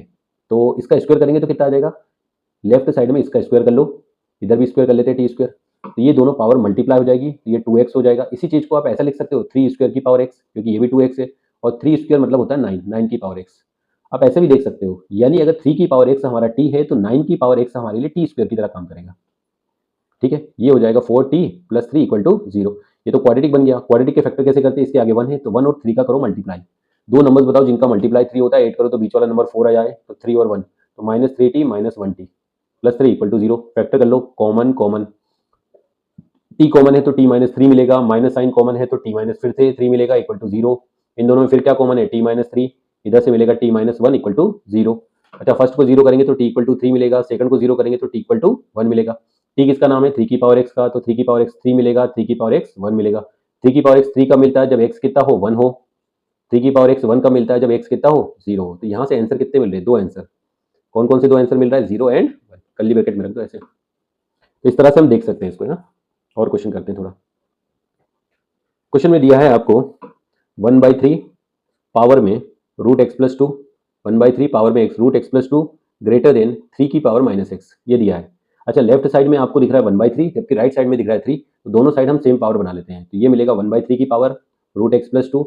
तो इसका स्क्वायर करेंगे तो कितना आ जाएगा, लेफ्ट साइड में इसका स्क्वायर कर लो, इधर भी स्क्वायर कर लेते हैं टी स्क्वायर। तो ये दोनों पावर मल्टीप्लाई हो जाएगी, तो ये 2x हो जाएगा। इसी चीज को आप ऐसा लिख सकते हो, 3 स्क्वायर की पावर x, क्योंकि ये भी 2x है, और 3 स्क्वायर मतलब होता है 9 की पावर x। आप ऐसे भी देख सकते हो, यानी अगर 3 की पावर x हमारा t है, तो 9 की पावर x हमारे लिए टी स्क्वायर की तरह काम करेगा। ठीक है, ये हो जाएगा 4t प्लस 3 इक्वल टू 0। ये तो क्वाड्रेटिक बन गया। क्वाड्रेटिक के फैक्टर कैसे करते हैं, इसके आगे 1 है तो 1 और 3 का करो मल्टीप्लाई। दो नंबर्स बताओ जिनका मल्टीप्लाई 3 होता है, 8 करो तो बीच वाला नंबर 4 आ जाए, तो 3 और 1, तो -3t -1t plus 3 equal to 0। Factor कर लो, कॉमन कॉमन, t कॉमन है तो t माइनस 3 मिलेगा, माइनस साइन कॉमन है तो t माइनस फिर से 3 मिलेगा इक्वल टू 0। इन दोनों में फिर क्या कॉमन है, t माइनस 3, इधर से मिलेगा t माइनस 1 इक्वल टू 0। अच्छा, फर्स्ट को 0 करेंगे तो t इक्वल टू 3 मिलेगा, सेकंड को 0 करेंगे तो t इक्वल टू 1 मिलेगा। t किसका नाम है, 3 की पावर x का, तो 3 की पावर x 3 मिलेगा, 3 की पावर x 1 मिलेगा। 3 की पावर x 3 का मिलता है जब x कितना हो, 1 हो। 3 की पावर x 1 का मिलता है जब x कितना हो, 0 हो। तो यहाँ से आंसर कितने मिल रहे हैं, दो आंसर। कौन कौन से दो आंसर मिल रहा है, 0 एंड 1, कर्ली ब्रैकेट में रख दो ऐसे। तो इस तरह से हम देख सकते हैं इसको ना। और क्वेश्चन करते हैं थोड़ा। क्वेश्चन में दिया है आपको 1/3 पावर में रूट एक्स प्लस 2, 1/3 पावर में x root x plus 2 greater than 3 की पावर माइनस एक्स, ये दिया है। अच्छा, लेफ्ट साइड में आपको दिख रहा है 1/3, जबकि राइट साइड में दिख रहा है 3, तो दोनों साइड हम सेम पावर बना लेते हैं। तो ये मिलेगा 1/3 की पावर रूट एक्स प्लस 2।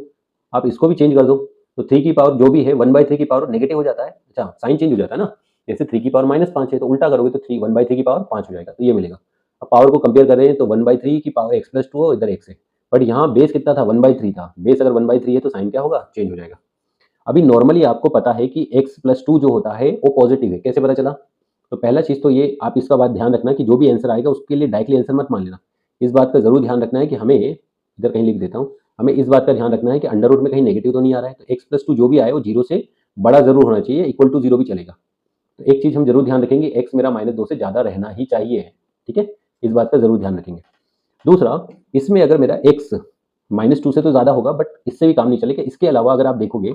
आप इसको भी चेंज कर दो, तो 3 की पावर जो भी है 1/3 की पावर नेगेटिव हो जाता है। अच्छा, साइन चेंज हो जाता है ना, जैसे 3 की पावर -5 है तो उल्टा करोगे तो 1/3 की पावर 5 हो जाएगा, तो ये मिलेगा। अब पावर को कंपेयर कर रहे हैं तो 1/3 की पावर एक्स प्लस 2 और इधर x है, बट यहाँ बेस कितना था, 1/3 था। बेस अगर 1/3 है तो साइन क्या होगा, चेंज हो जाएगा। अभी नॉर्मली आपको पता है कि x प्लस 2 जो होता है वो पॉजिटिव है, कैसे पता चला। तो पहला चीज तो ये आप इसका बात ध्यान रखना कि जो भी आंसर आएगा उसके लिए डायरेक्टली आंसर मत मान लेना। इस बात का जरूर ध्यान रखना है कि हमें, इधर कहीं लिख देता हूँ, हमें इस बात का ध्यान रखना है कि अंडर रूट में कहीं नेगेटिव तो नहीं आ रहा है। तो x प्लस 2 जो भी आए वो 0 से बड़ा जरूर होना चाहिए, इक्वल टू 0 भी चलेगा। तो एक चीज हम जरूर ध्यान रखेंगे, x मेरा -2 से ज्यादा रहना ही चाहिए, ठीक है, इस बात का जरूर ध्यान रखेंगे। दूसरा, इसमें अगर मेरा x -2 से तो ज्यादा होगा, बट इससे भी काम नहीं चलेगा। इसके अलावा अगर आप देखोगे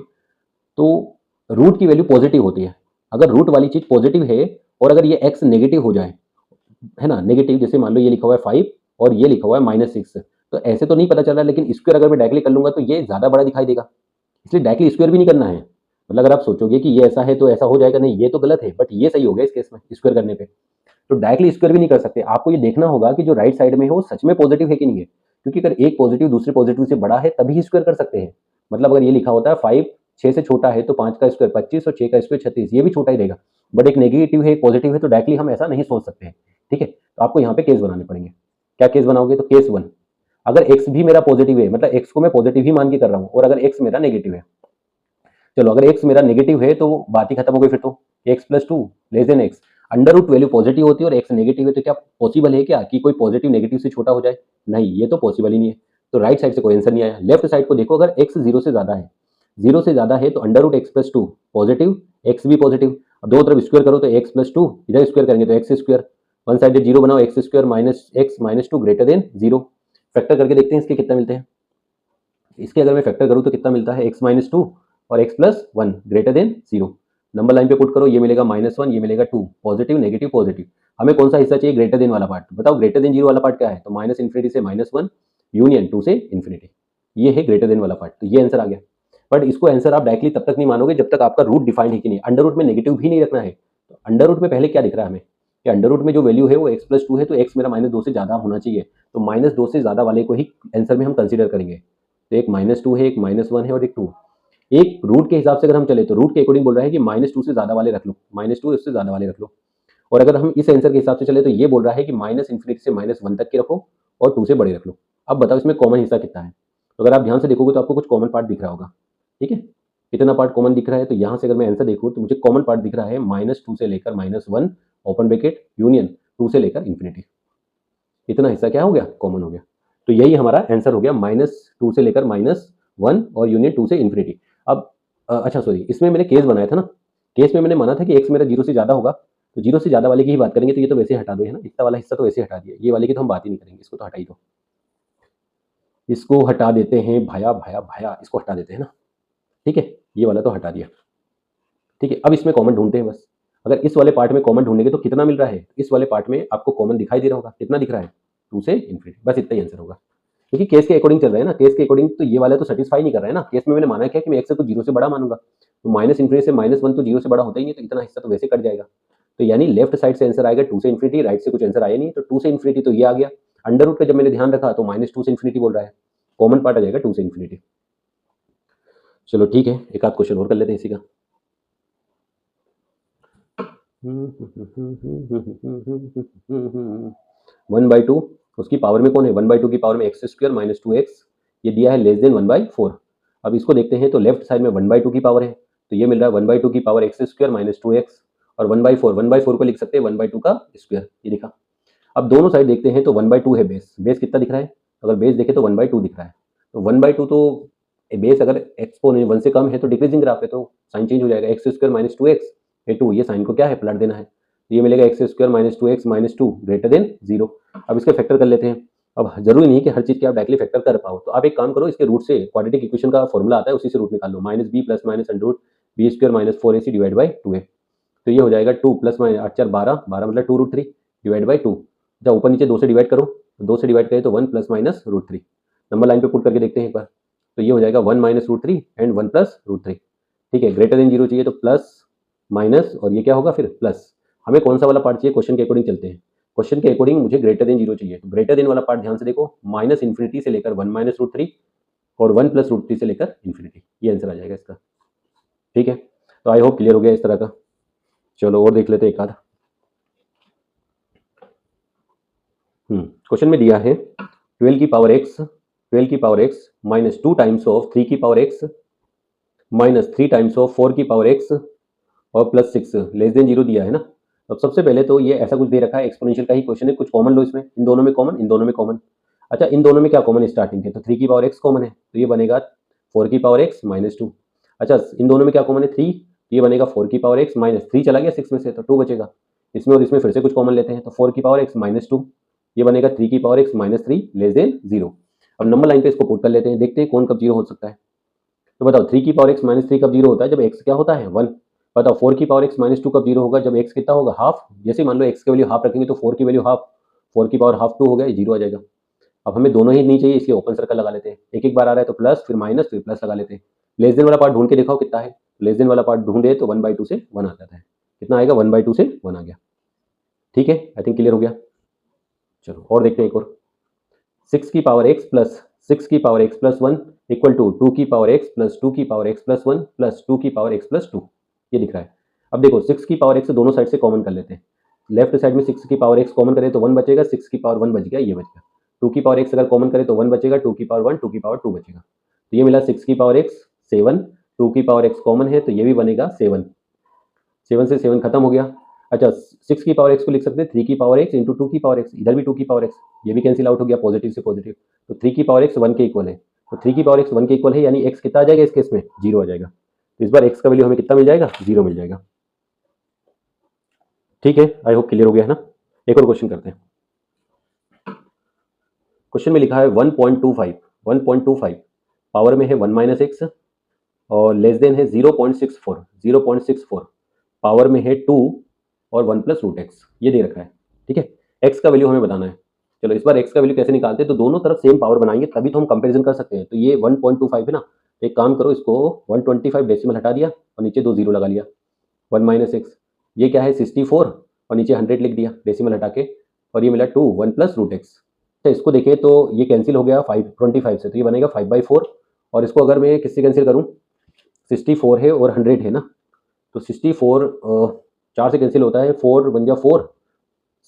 तो रूट की वैल्यू पॉजिटिव होती है। अगर रूट वाली चीज पॉजिटिव है और अगर ये x नेगेटिव हो जाए, है ना, नेगेटिव, जैसे मान लो ये लिखा हुआ है 5 और ये लिखा हुआ है -6, तो ऐसे तो नहीं पता चल रहा है, लेकिन स्क्वायर अगर मैं डायरेक्टली कर लूंगा तो ये ज्यादा बड़ा दिखाई देगा, इसलिए डायरेक्टली स्क्वायर भी नहीं करना है। मतलब अगर आप सोचोगे कि ये ऐसा है तो ऐसा हो जाएगा, नहीं, ये तो गलत है, बट ये सही हो गया इस केस में स्क्वायर करने पे। तो डायरेक्टली स्क्वायर भी नहीं कर सकते, आपको ये देखना होगा कि जो राइट साइड में है वो सच में पॉजिटिव है कि नहीं है, क्योंकि अगर एक पॉजिटिव दूसरे पॉजिटिव से बड़ा है तभी स्क्वायर कर सकते हैं। मतलब अगर ये लिखा होता है 5 6 से छोटा है तो 5 का स्क्वायर 25 और 6 का स्क्वायर 36, ये भी छोटा ही रहेगा। बट एक नेगेटिव है एक पॉजिटिव है तो डायरेक्टली हम ऐसा नहीं सोच सकते हैं, ठीक है। तो आपको यहाँ पे केस बनाने पड़ेंगे। क्या केस बनाओगे, तो केस 1, अगर एक्स भी मेरा पॉजिटिव है, मतलब एक्स को मैं पॉजिटिव ही मान के कर रहा हूँ, और अगर एक्स मेरा नेगेटिव है, चलो अगर एक्स मेरा नेगेटिव है तो बात ही खत्म हो गई। फिर तो x plus 2 less than x, under root value positive होती है और एक्स नेगेटिव है, तो क्या पॉसिबल है क्या कि कोई पॉजिटिव नेगेटिव से छोटा हो जाए, नहीं, ये तो पॉसिबल ही नहीं है। तो राइट साइड से कोई आंसर नहीं आया। लेफ्ट साइड को देखो, अगर एक्स 0 से ज्यादा है, 0 से ज्यादा है तो under root x plus 2 positive, x भी पॉजिटिव। अब दो तरफ स्क्वायर करो तो एक्स प्लस 2, इधर स्क्वायर करेंगे तो एक्स स्क्वायर, वन साइड 0 बनाओ, x square minus x minus 2 greater than 0। Factor करके देखते हैं इसके कितना मिलते हैं। इसके अगर मैं फैक्टर करूँ तो कितना मिलता है, x माइनस 2 और x plus 1 greater than 0। Number line पे पुट करो, ये मिलेगा -1, ये मिलेगा 2, पॉजिटिव नेगेटिव पॉजिटिव। हमें कौन सा हिस्सा चाहिए, ग्रेटर देन वाला पार्ट। बताओ ग्रेटर देन 0 वाला पार्ट क्या है, तो माइनस इन्फिनिटी से -1 यूनियन 2 से इन्फिनिटी, ये है ग्रेटर देन वाला पार्ट। तो ये आंसर आ गया। बट इसको आंसर आप डायरेक्टली तब तक नहीं मानोगे जब तक आपका रूट डिफाइंड है कि नहीं। अंडर रूट में नेगेटिव भी नहीं रखना है। तो अंडर रूट में पहले क्या दिख रहा है हमें, कि अंडर रूट में जो वैल्यू है वो x प्लस 2 है, तो x मेरा -2 से ज़्यादा होना चाहिए। तो -2 से ज़्यादा वाले को ही आंसर में हम कंसीडर करेंगे। तो एक -2 है, एक -1 है और एक 2। एक रूट के हिसाब से अगर हम चले तो रूट के अकॉर्डिंग बोल रहा है कि -2 से ज़्यादा वाले रख लो, -2 उससे ज़्यादा वाले रख लो। और अगर हम इस आंसर के हिसाब से चले तो ये बोल रहा है कि माइनस इन्फिनिटी से -1 तक के रखो और 2 से बड़े रख लो। अब बताओ इसमें कॉमन हिस्सा कितना है। तो अगर आप ध्यान से देखोगे तो आपको कुछ कॉमन पार्ट दिख रहा होगा, ठीक है। इतना पार्ट कॉमन दिख रहा है, तो यहाँ से अगर मैं आंसर देखूँ तो मुझे कॉमन पार्ट दिख रहा है -2 से लेकर -1 ओपन ब्रैकेट यूनियन 2 से लेकर इन्फिनिटी। इतना हिस्सा क्या हो गया, कॉमन हो गया। तो यही हमारा आंसर हो गया, -2 से लेकर -1 और यूनियन 2 से इन्फिनिटी। अब अच्छा सॉरी, इसमें मैंने केस बनाया था ना, केस में मैंने माना था कि x मेरा 0 से ज़्यादा होगा, तो 0 से ज़्यादा वाले की ही बात करेंगे। तो ये तो वैसे हटा दो, है ना, इतना वाला हिस्सा तो वैसे हटा दिया, ये वाले की तो हम बात ही नहीं करेंगे, इसको तो हटा ही दो। इसको हटा देते हैं भाया भाया भाया, इसको हटा देते हैं ना, ठीक है, ये वाला तो हटा दिया, ठीक है। अब इसमें कॉमन ढूंढते हैं बस। अगर इस वाले पार्ट में कॉमन ढूंढेंगे तो कितना मिल रहा है, इस वाले पार्ट में आपको कॉमन दिखाई दे रहा होगा, कितना दिख रहा है, 2 से इन्फिनिटी, बस इतना ही आंसर होगा। क्योंकि केस के अकॉर्डिंग चल रहा है ना, केस के अकॉर्डिंग तो ये वाला तो सेटिस्फाई नहीं कर रहा है ना। केस में मैंने माना क्या कि मैं x को 0 से बड़ा मानूंगा, तो माइनस इन्फिनिटी से -1 तो 0 से बड़ा होता ही नहीं, तो इतना हिस्सा तो वैसे कट जाएगा। तो यानी लेफ्ट साइड से आंसर आएगा 2 से इन्फिनिटी, राइट से कुछ आंसर आया नहीं, तो 2 से इन्फिनिटी तो ये आ गया। अंडर रूट का जब मैंने ध्यान रखा तो -2 से इन्फिनिटी बोल रहा है, कॉमन पार्ट आ जाएगा 2 से इन्फिनिटी। चलो ठीक है, एक आध क्वेश्चन और कर लेते हैं इसी का। 1/2 उसकी पावर में कौन है, 1/2 की पावर में x² माइनस 2x, ये दिया है लेस देन 1/4। अब इसको देखते हैं तो लेफ्ट साइड में 1/2 की पावर है, तो ये मिल रहा है 1/2 की पावर x² माइनस 2x, और 1/4 को लिख सकते हैं 1/2 का स्क्वायर, ये लिखा। अब दोनों साइड देखते हैं तो 1/2 है बेस, बेस कितना दिख रहा है, अगर बेस देखे तो 1/2 दिख रहा है। तो 1/2 तो बेस अगर एक्सपोनेंट 1 से कम है तो डिक्रीजिंग ग्राफ है, तो साइन चेंज हो जाएगा, x² माइनस 2x, ये 2, ये साइन को क्या है, पलट देना है। तो ये मिलेगा x² minus 2x minus 2 greater than 0। अब इसके फैक्टर कर लेते हैं। अब जरूरी नहीं कि हर चीज के आप डायरेक्टली फैक्टर कर पाओ, तो आप एक काम करो, इसके रूट से क्वाड्रेटिक इक्वेशन का फॉर्मूला आता है, उसी से रूट निकाल लो, -b plus minus under b² minus 4ac divide by 2a। तो ये हो जाएगा 2 प्लस माइनस 8 4 12, 12 मतलब 2√3 डिवाइड बाई 2। जब ऊपर नीचे 2 से डिवाइड करो, तो 2 से डिवाइड करें तो 1 प्लस माइनस √3। नंबर लाइन पे पुट करके देखते हैं एक बार, तो ये हो जाएगा 1 माइनस √3 एंड 1 प्लस √3, ठीक है। ग्रेटर देन 0 चाहिए तो प्लस माइनस, और ये क्या होगा फिर प्लस। हमें कौन सा वाला पार्ट चाहिए, क्वेश्चन के अकॉर्डिंग चलते हैं। क्वेश्चन के अकॉर्डिंग मुझे ग्रेटर देन 0 चाहिए, तो ग्रेटर देन वाला पार्ट ध्यान से देखो, माइनस इन्फिनिटी से लेकर 1 माइनस √3 और 1 प्लस √3 से लेकर इन्फिनिटी, ये आंसर आ जाएगा इसका, ठीक है। तो आई होप क्लियर हो गया इस तरह का। चलो और देख लेते हैं एक आध। क्वेश्चन में दिया है 12 की power x minus 2 times of 3 की power x minus 3 times of 4 की पावर x और प्लस 6 लेस देन 0 दिया है ना। अब सबसे पहले तो ये ऐसा कुछ दे रखा है, एक्सपोनेंशियल का ही क्वेश्चन है, कुछ कॉमन लो इसमें, इन दोनों में कॉमन, इन दोनों में कॉमन। अच्छा, इन दोनों में क्या कॉमन स्टार्टिंग है, तो 3 की पावर x कॉमन है, तो ये बनेगा 4 की पावर x माइनस 2। अच्छा, इन दोनों में क्या कॉमन है, 3, तो ये बनेगा 4 की पावर x माइनस 3 चला गया 6 में से, तो 2 बचेगा। इसमें और इसमें फिर से कुछ कॉमन लेते हैं, तो 4 की पावर x माइनस 2, ये बनेगा 3 की power x minus 3 less than 0। अब नंबर लाइन पे इसको पुट कर लेते हैं, देखते हैं कौन कब 0 हो सकता है। तो बताओ 3 की पावर x माइनस 3 कब 0 होता है, जब x क्या होता है 1। बताओ 4 की पावर x माइनस 2 कब 0 होगा, जब x कितना होगा हाफ। जैसे मान लो x की वैल्यू हाफ रखेंगे तो 4 की वैल्यू हाफ, 4 की पावर हाफ 2 हो गया, 0 आ जाएगा। अब हमें दोनों ही नहीं चाहिए, इसलिए ओपन सर्कल लगा लेते हैं, एक एक बार आ रहा है तो प्लस फिर माइनस फिर प्लस लगा लेते हैं। लेस देन वाला पार्ट ढूंढ के दिखाओ कितना है, लेस देन वाला पार्ट ढूंढे तो 1/2 से 1 आ जाता है, कितना आएगा 1/2 से 1 आ गया, ठीक है। आई थिंक क्लियर हो गया। चलो और देखते हैं एक और, 6 की power x plus 1 equal to 2 की पावर x प्लस 2 की पावर x प्लस 1 प्लस 2 की पावर x प्लस 2, ये दिख रहा है। अब देखो 6 की पावर x दोनों साइड से कॉमन कर लेते हैं, लेफ्ट साइड में 6 की पावर x कॉमन करें तो 1 बचेगा, 6 की पावर 1 बच गया, ये बच गया। 2 की पावर x अगर कॉमन करें तो 1 बचेगा, 2 की पावर 1, 2 की पावर 2 बचेगा, तो ये मिला 6 की पावर x 7, 2 की पावर x कॉमन है तो ये भी बनेगा 7, 7 से 7 खत्म हो गया। अच्छा, 6 की पावर x को लिख सकते हैं 3 की पावर x इंटू 2 की पावर x, इधर भी 2 की पावर x, ये भी कैंसिल आउट हो गया, पॉजिटिव से पॉजिटिव, तो 3 की पावर x 1 के इक्वल है, तो 3 की पावर x 1 के इक्वल है, यानी x कितना आ जाएगा इस केस में 0 आ जाएगा। तो इस बार x का वैल्यू हमें कितना मिल जाएगा, 0 मिल जाएगा, ठीक है। आई होप क्लियर हो गया है ना। एक और क्वेश्चन करते हैं। क्वेश्चन में लिखा है 1.25 1.25 पावर में है 1 माइनस एक्स और लेस देन है 0.64 पावर में है 2 और 1 प्लस रूट एक्स, ये दे रखा है। ठीक है, एक्स का वैल्यू हमें बताना है। चलो इस बार एक्स का वैल्यू कैसे निकालते हैं, तो दोनों तरफ सेम पावर बनाएंगे तभी तो हम कंपैरिजन कर सकते हैं। तो ये 1.25 है ना, तो एक काम करो, इसको 125 डेसिमल हटा दिया और नीचे 2 जीरो लगा लिया। 1 माइनस एक्स, ये क्या है 64 और नीचे 100 लिख दिया डेसिमल हटा के, और ये मिला 2 1 प्लस रूट एक्स। तो इसको देखें तो ये कैंसिल हो गया 525 से, तो ये बनेगा 5/4। और इसको अगर मैं किससे कैंसिल करूँ, 64 है और 100 है ना, तो 64 4 से कैंसिल होता है, 4 बन जा 4,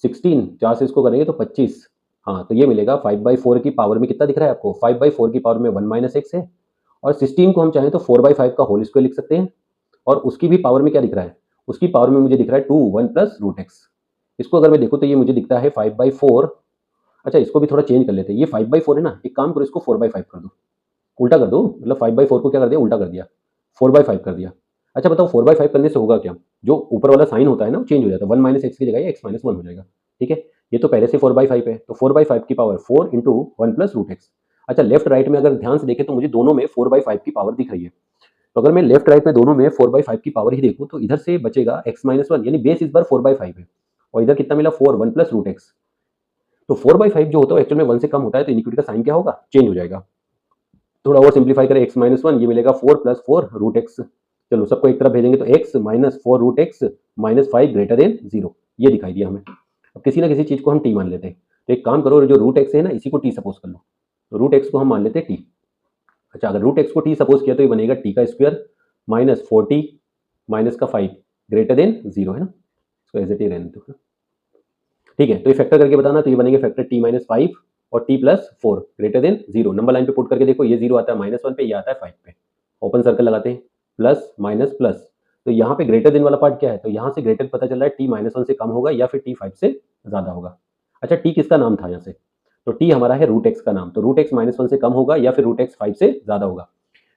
16 4 से इसको करेंगे तो 25। हाँ, तो ये मिलेगा 5/4 की पावर में कितना दिख रहा है आपको, 5/4 की पावर में 1 माइनस एक्स है, और 16 को हम चाहें तो 4/5 का होल स्क्वायर लिख सकते हैं। और उसकी भी पावर में क्या दिख रहा है, उसकी पावर में मुझे दिख रहा है 2 1 प्लस रूट एक्स। इसको अगर मैं देखूँ तो ये मुझे दिखता है 5/4। अच्छा, इसको भी थोड़ा चेंज कर लेते हैं, ये 5/4 है ना, एक काम करो इसको 4/5 कर दो, उल्टा कर दो, मतलब 5/4 को क्या कर दिया, उल्टा कर दिया, 4/5 कर दिया। अच्छा बताओ 4/5 करने से होगा क्या, जो ऊपर वाला साइन होता है ना वो चेंज हो जाता है, 1 माइनस एक्स की जगह एक्स माइनस 1 हो जाएगा। ठीक है, ये तो पहले से 4/5 है, तो 4/5 की power 4 into 1 plus root x. अच्छा, लेफ्ट राइट में अगर ध्यान से देखें तो मुझे दोनों में 4/5 की पावर दिख रही है, तो अगर मैं लेफ्ट राइट में दोनों में 4/5 की पावर ही देखूँ तो इधर से बचेगा x माइनस 1, यानी बेस इस बार 4/5 है, और इधर कितना मिला 4 1 प्लस रूट एक्स। तो 4/5 जो होता है एक्चुअल में 1 से कम होता है, तो इनिक्विटी का साइन क्या होगा, चेंज हो जाएगा। थोड़ा और सिंप्लीफाई करें, x माइनस 1, ये मिलेगा 4 प्लस 4 रूट एक्स। चलो सबको एक तरफ भेजेंगे तो x minus 4 root x minus 5 greater than 0, ये दिखाई दिया हमें। अब किसी ना किसी चीज़ को हम t मान लेते हैं, तो एक काम करो, जो रूट एक्स है ना इसी को t सपोज कर लो, तो रूट एक्स को हम मान लेते हैं t। अच्छा, अगर रूट एक्स को t सपोज किया तो ये बनेगा t का स्क्वायर माइनस 40 माइनस का 5 ग्रेटर देन 0, है ना, इसको एज इट इज रहने दो। ठीक है, तो ये फैक्टर करके बताना, तो ये बनेंगे फैक्टर t माइनस 5 और t plus 4 greater than 0। Number line पे पुट करके देखो, ये 0 आता है -1 पे, ये आता है 5 पे, ओपन सर्कल लगाते हैं, प्लस माइनस प्लस। तो यहाँ पे ग्रेटर देन वाला पार्ट क्या है, तो यहाँ से ग्रेटर पता चल रहा है t-1 से कम होगा या फिर t 5 से ज़्यादा होगा। अच्छा, t किसका नाम था यहाँ से, तो t हमारा है रूट एक्स का नाम, तो रूट एक्स -1 से कम होगा या फिर रूट एक्स 5 से ज़्यादा होगा।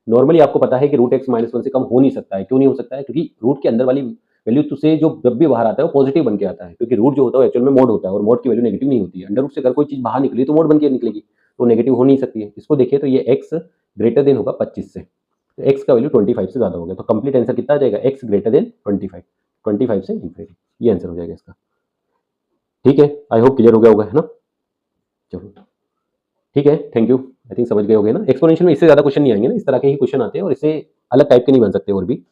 नॉर्मली आपको पता है कि रूट एक्स -1 से कम हो नहीं सकता है, क्यों नहीं हो सकता है, क्योंकि रूट के अंदर वाली वैल्यू तो से जो जब भी बाहर आता है वो पॉजिटिव बन के आता है, क्योंकि रूट जो होता है एक्चुअल में मोड होता है, और मोड की वैल्यू नेगेटिव नहीं होती है। अंडर रूट से अगर कोई चीज़ बाहर निकली तो मोड बन के निकलेगी, तो नेगेटिव हो नहीं सकती है। इसको देखिए तो ये x ग्रेटर देन होगा 25 से, तो x का वैल्यू 25 से ज़्यादा हो गया, तो कंप्लीट आंसर कितना आ जाएगा, x ग्रेटर देन 25 से इन्फिनिटी, ये आंसर हो जाएगा इसका। ठीक है, आई होप क्लियर हो गया होगा, है ना। चलो ठीक है, थैंक यू, आई थिंक समझ गए होंगे ना। एक्सपोनेंशियल में इससे ज़्यादा क्वेश्चन नहीं आएंगे ना, इस तरह के ही क्वेश्चन आते हैं, और इससे अलग टाइप के नहीं बन सकते। और भी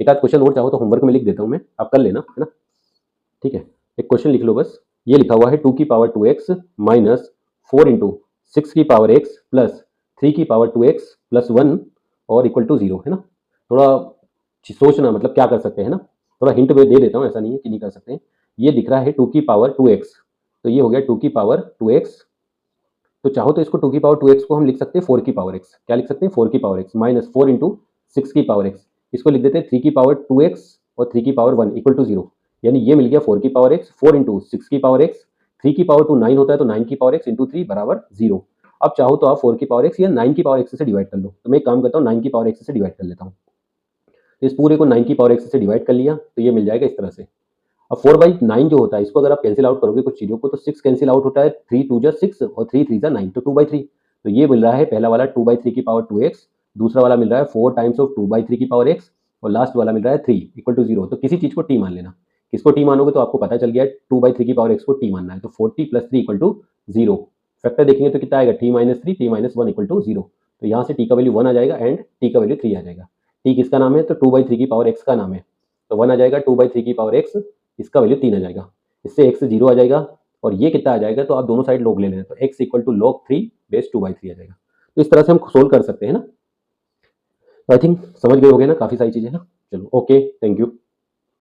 एक आध क्वेश्चन और चाहो तो होमवर्क में लिख देता हूँ मैं, आप कर लेना, है ना। ठीक है, एक क्वेश्चन लिख लो बस, ये लिखा हुआ है 2 की पावर 2x माइनस 4 इंटू 6 की पावर x प्लस 3 की पावर 2x प्लस 1 और इक्वल टू 0, है ना। थोड़ा सोचना, मतलब क्या कर सकते हैं ना, थोड़ा हिंट में दे देता हूँ, ऐसा नहीं है कि नहीं कर सकते। ये दिख रहा है 2 की पावर 2x, तो ये हो गया 2 की पावर 2x। तो चाहो तो इसको 2 की पावर 2x को हम लिख सकते हैं 4 की पावर x, क्या लिख सकते हैं 4 की पावर x माइनस 4 इंटू 6 की पावर x, इसको लिख देते हैं 3 की पावर 2x और 3 की पावर 1 इक्वल टू 0, यानी ये मिल गया 4 की पावर x, 4 इंटू 6 की पावर x, 3 की पावर 2 9 होता है, तो 9 की पावर x इंटू 3 बराबर 0। अब चाहो तो आप 4 की पावर x या 9 की पावर x से डिवाइड कर लो, तो मैं एक काम करता हूँ 9 की पावर x से डिवाइड कर लेता हूँ। इस पूरे को 9 की पावर x से डिवाइड कर लिया, तो ये मिल जाएगा इस तरह से। अब 4/9 जो होता है, इसको अगर आप कैंसिल आउट करोगे कुछ चीज़ों को, तो 6 कैंसिल आउट होता है, 3 2 जा 6 और 3 3 जा 9, तो 2/3। तो ये मिल रहा है पहला वाला 2/3 की पावर 2x, दूसरा वाला मिल रहा है 4 टाइम्स ऑफ 2/3 की पावर x, और लास्ट वाला मिल रहा है 3 इक्वल टू 0। तो किसी चीज़ को t मान लेना, किसको t मानोगे तो आपको पता चल गया 2/3 की पावर x को t मानना है, तो 40 + 3 इक्वल टू 0। फैक्टर देखेंगे तो कितना आएगा, t-3 t-1 इक्वल टू 0। तो यहाँ से t का वैल्यू 1 आ जाएगा एंड t का वैल्यू 3 आ जाएगा। t किसका नाम है, तो 2/3 की पावर x का नाम है, तो 1 आ जाएगा 2/3 की पावर x, इसका वैल्यू 3 आ जाएगा, इससे x 0 आ जाएगा, और ये कितना आ जाएगा, तो आप दोनों साइड log ले लेना, तो x equal to log 3 base 2/3 आ जाएगा। तो इस तरह से हम सोल्व कर सकते हैं ना। तो आई थिंक समझ गए होंगे ना काफ़ी सारी चीज़ें ना। चलो ओके, थैंक यू।